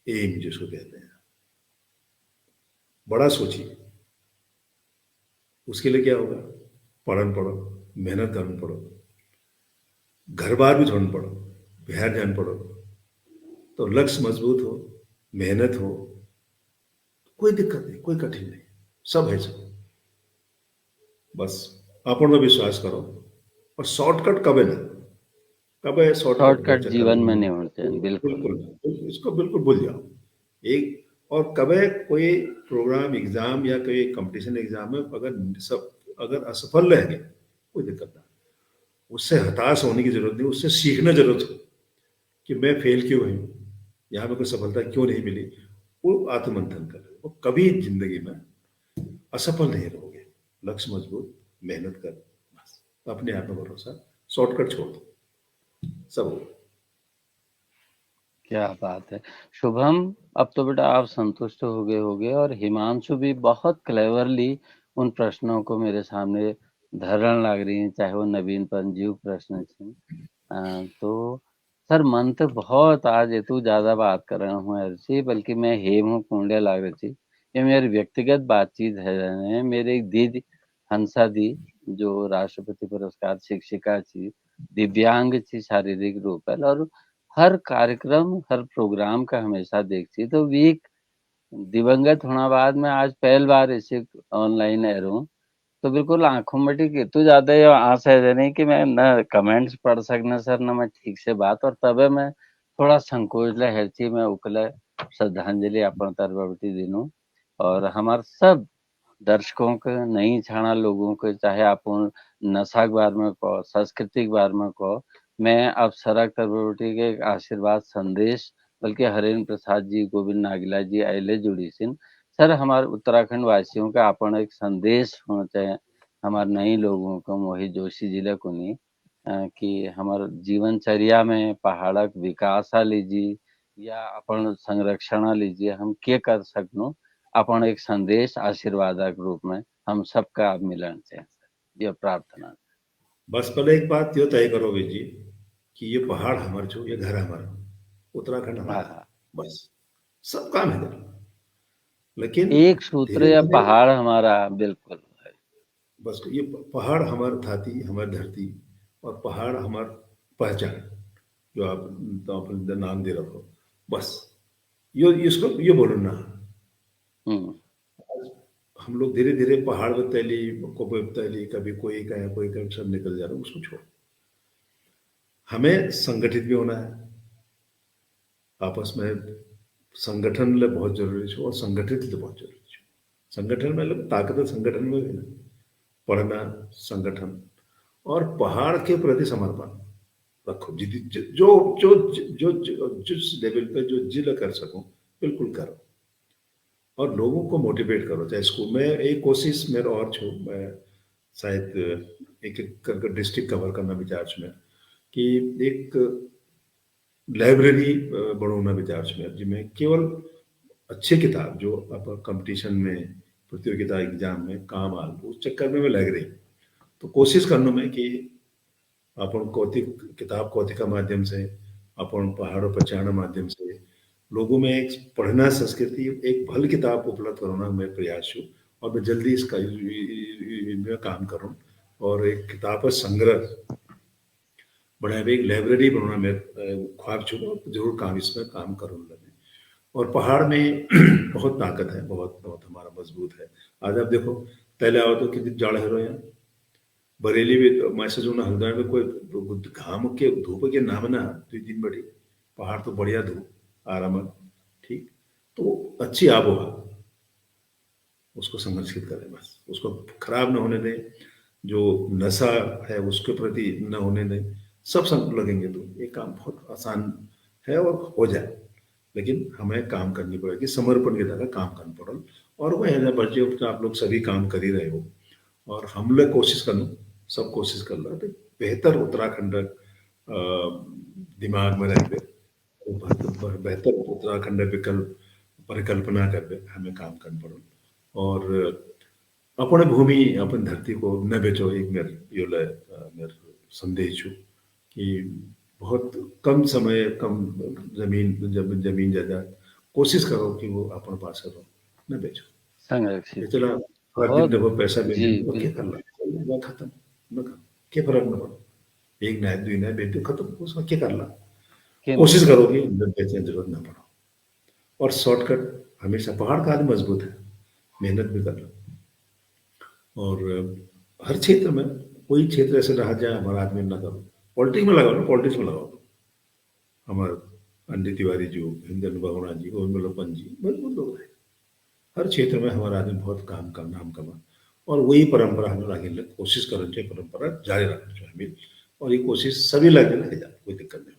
एम जिसको कहते हैं, बड़ा सोचिए। उसके लिए क्या होगा, पढ़न पढ़ो, मेहनत करना पड़ो, घर बार भी छोड़ना पड़ो, बिहार जाना पड़ो। तो लक्ष्य मजबूत हो, मेहनत हो, कोई दिक्कत नहीं, कोई कठिन नहीं, सब है सब। बस अपन में विश्वास करो। और शॉर्टकट कभी ना, कब है शॉर्टकट
शॉर्टकट
चक्कर
जीवन में
में,
नहीं होना चाहिए बिल्कुल
बिल्कुल इसको बिल्कुल भूल जाओ। एक और कब है कोई प्रोग्राम एग्जाम या कोई कंपटीशन एग्जाम में अगर असफल रहेंगे, कोई दिक्कत ना, उससे हताश होने की जरूरत नहीं, उससे सीखना जरूरत हो कि मैं फेल क्यों हुई, यहाँ पे कोई सफलता क्यों नहीं मिली। वो आत्ममंथन कर, वो कभी जिंदगी में असफल नहीं रहोगे। लक्ष्य मजबूत, मेहनत कर, बस अपने आप में भरोसा, शॉर्टकट छोड़ दो, सब होगा।
क्या बात है शुभम अब तो बेटा आप संतुष्ट हो गए और हिमांशु भी बहुत क्लेवरली उन प्रश्नों को मेरे सामने धरण लाग रही हैं, चाहे वो नवीन पंजीव प्रश्न छन। तो सर मन तो बहुत आज इतू ज्यादा बात कर रहा हूँ अर्ची, बल्कि मैं हेम हूँ कुंडे लाग रही थी। ये मेरी व्यक्तिगत बातचीत है। मेरे एक दीदी हंसा दी, जो राष्ट्रपति पुरस्कार शिक्षिका थी, दिव्यांग थी शारीरिक रूप है, और हर कार्यक्रम हर प्रोग्राम का हमेशा देखती। तो वीक दिवंगत होना बाद में आज पहली बार इसे ऑनलाइन है रहूं, तो बिल्कुल आंखों में ठीक इतू ज्यादा ये आस है नहीं कि मैं न कमेंट्स पढ़ सकना सर, न मैं ठीक से बात, और तबे मैं थोड़ा संकोच ले हेरची मैं उकले श्रद्धांजलि अपन तरबटी दिनू। और हमार सब दर्शकों के नहीं छाना लोगों के, चाहे आप नशा के बारे में कहो, संस्कृति के बारे में कहो, मैं अब सरक तरबटी के एक आशीर्वाद संदेश, बल्कि हरेंद्र प्रसाद जी, गोविंद नागिला जी अले जुड़ी सिन। सर हमारे उत्तराखंड वासियों का अपन एक संदेश होना चाहिए, हमारे नई लोगों को, मोहित जोशी जिले को नहीं, कि हमारे जीवनचर्या में पहाड़क विकास लीजिए या अपन संरक्षण लीजिए, हम क्या कर सकूं, अपन एक संदेश आशीर्वादक रूप में हम सबका मिलन से ये प्रार्थना।
बस पहले एक बात यो तय करो वीर जी कि ये पहाड़ हमार छो, ये घर हमारा, उत्तराखंड हमारा है।
हाँ,
बस सब काम है इधर। लेकिन
एक सूत्र
धीरे
या
धीरे
पहाड़ हमारा बिल्कुल है।
बस ये पहाड़ हमार धाती, हमार धरती, और पहाड़ हमार पहचान, जो आप नाम दे रखो, बस यो इसको ये बोलो ना।
हम्म।
हम लोग धीरे धीरे पहाड़ बतैली को बतैली, कभी कोई कहे कोई कहे, सब निकल जा रहा है, उसको छोड़। हमें संगठित भी होना है आपस में, संगठन ले बहुत जरूरी है, और संगठित तो बहुत जरूरी है। संगठन में मतलब ताकत संगठन में भी ना, पढ़ना संगठन, और पहाड़ के प्रति समर्पण रखो। जो जिस लेवल पे जो जिला कर सको बिल्कुल करो, और लोगों को मोटिवेट करो। चाहे स्कूल में एक कोशिश मेरा और छो, मैं शायद एक एक करके डिस्ट्रिक्ट कवर करना विचार छो मैं, कि एक लाइब्रेरी बढ़ाना विचार छो मैं, जिसमें केवल अच्छी किताब जो आप कंपटीशन में, प्रतियोगिता एग्जाम में काम आल, उस चक्कर में मैं लग रही। तो कोशिश करना मैं कि अपन कौतिक किताब कौतिक का माध्यम से, अपन पहाड़ों पर चढ़ने माध्यम से लोगों में एक पढ़ना संस्कृति, एक भल किताब उपलब्ध कराना मैं प्रयास हूँ। और मैं जल्दी इसका में काम करूँ, और एक किताब का संग्रह बढ़ाए, एक लाइब्रेरी बनाना मैं ख्वाब छू, जरूर काम इसमें काम करूँगा मैं। और पहाड़ में बहुत ताकत है, बहुत बहुत हमारा मजबूत है। आज आप देखो, पहले आओ तो कितनी जाड़ है यहाँ, बरेली में मैसेज होना, हल्द्वानी में कोई घाम के धूप के नाम ना, तो दिन बड़ी पहाड़ तो बढ़िया धूप आराम, ठीक। तो अच्छी आबोहवा, उसको संरक्षित करें, बस उसको खराब ना होने दें, जो नशा है उसके प्रति न होने दें। सब संग लगेंगे तो ये काम बहुत आसान है और हो जाए। लेकिन हमें काम करनी पड़ेगी, समर्पण की तरह काम करना पड़ेगा। और वह है बच्चे, आप लोग सभी काम कर ही रहे हो, और हम लोग कोशिश करूँ, सब कोशिश कर रहा है, तो बेहतर उत्तराखंड दिमाग में रख दे, बेहतर उत्तराखंड विकल्प परिकल्पना कर दे, हमें काम करना पड़ो। और अपने भूमि अपन धरती को न बेचो, एक मेर संदेश हो कि बहुत कम समय कम जमीन, जब जमीन जायदाद कोशिश करो कि वो अपन पास करो, न बेचो। ये
संरक्षित
चला हर दिन
बहुत।
देखो पैसा मिल
जी
जाए, क्या कर
बिल्कुल।
ला, बात खत्म, न कर, क्या फर्क न पड़ो, एक नया दुई नया बेच दो, खत्म, उसका क्या कर ला।
किन
कोशिश करोगे बेचने जरूरत ना पड़ो। और शॉर्टकट हमेशा, पहाड़ का आदमी मजबूत है, मेहनत भी कर लो। और हर क्षेत्र में कोई क्षेत्र ऐसे रहा जाए हमारा आदमी ना करो, पॉलिटिक्स में लगाओ ना, पॉलिटिक्स में लगाओ। हमारे अंडी तिवारी जी, हिंदन बहुणा जी, उर्मिलापन जी, मजबूत लोग हैं। हर क्षेत्र में हमारा आदमी बहुत काम का नाम कमा, और वही परंपरा हमें आगे कोशिश करनी चाहिए, परंपरा जारी रखना चाहिए हमें। और ये कोशिश सभी लगे जाए, कोई दिक्कत नहीं।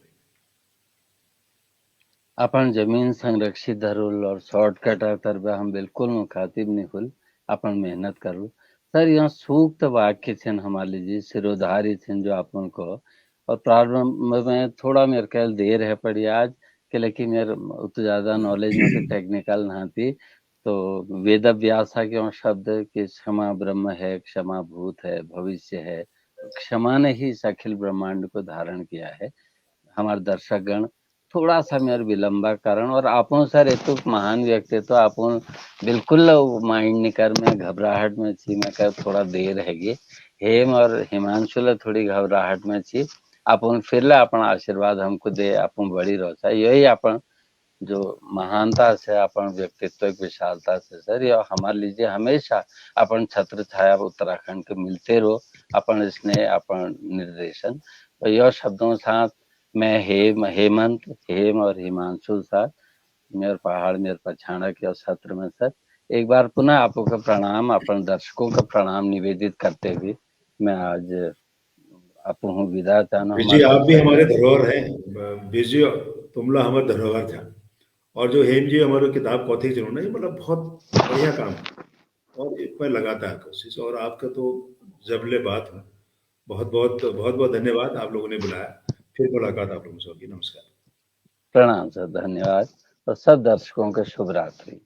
अपन जमीन संरक्षित धरुल और शॉर्टकट तरबे हम बिल्कुल मुखातिब नहीं हुल, अपन मेहनत करूँ। सर यहाँ सूक्त वाक्य छन हमारे लिए सिरोधारी छन जो अपन को, और प्रारंभ में थोड़ा मेरे ख्याल देर है पड़ी आज के, लेकिन मेरे उतना ज्यादा नॉलेज में टेक्निकल ना थी। तो वेद व्यास क्यों शब्द कि क्षमा ब्रह्म है, क्षमा भूत है, भविष्य है। क्षमा ने ही इस अखिल ब्रह्मांड को धारण किया है। हमारे दर्शकगण थोड़ा सा मेरे विलंबा कारण और आपो सर एतु महान व्यक्तित्व आपो बिल्कुल माइंड निकर में घबराहट में छी मैं कर थोड़ा देर हैगी हेम और हिमांशु थोड़ी घबराहट में छी अपन फिर अपन आशीर्वाद हमको दे अपन बड़ी रोचा यही अपन जो महानता से अपन व्यक्तित्व की विशालता से सर यह हमारे लीजिए हमेशा अपन छत्र छाया उत्तराखंड के मिलते रहो अपन स्नेह अपन निर्देशन और यह शब्दों साथ मैं हेमंत हेम और हिमांशु साथ मेरे पहाड़ मेरे पछाड़ा के सत्र में सर एक बार पुनः आपको का प्रणाम अपन दर्शकों का प्रणाम निवेदित करते हुए मैं आज आपको विदा चाहना
विजय आप भी हमारे धरोहर हैं। विजय तुमला हमारे धरोहर था और जो हेम जी हमारे किताब कौथी चलो ना ये मतलब बहुत बढ़िया काम और मैं लगातार कोशिश और आपका तो जबले बात हो बहुत धन्यवाद आप लोगों ने बुलाया फिर मुलाकात आप लोगों से होगी। नमस्कार।
प्रणाम सर धन्यवाद और सब दर्शकों का शुभ रात्रि।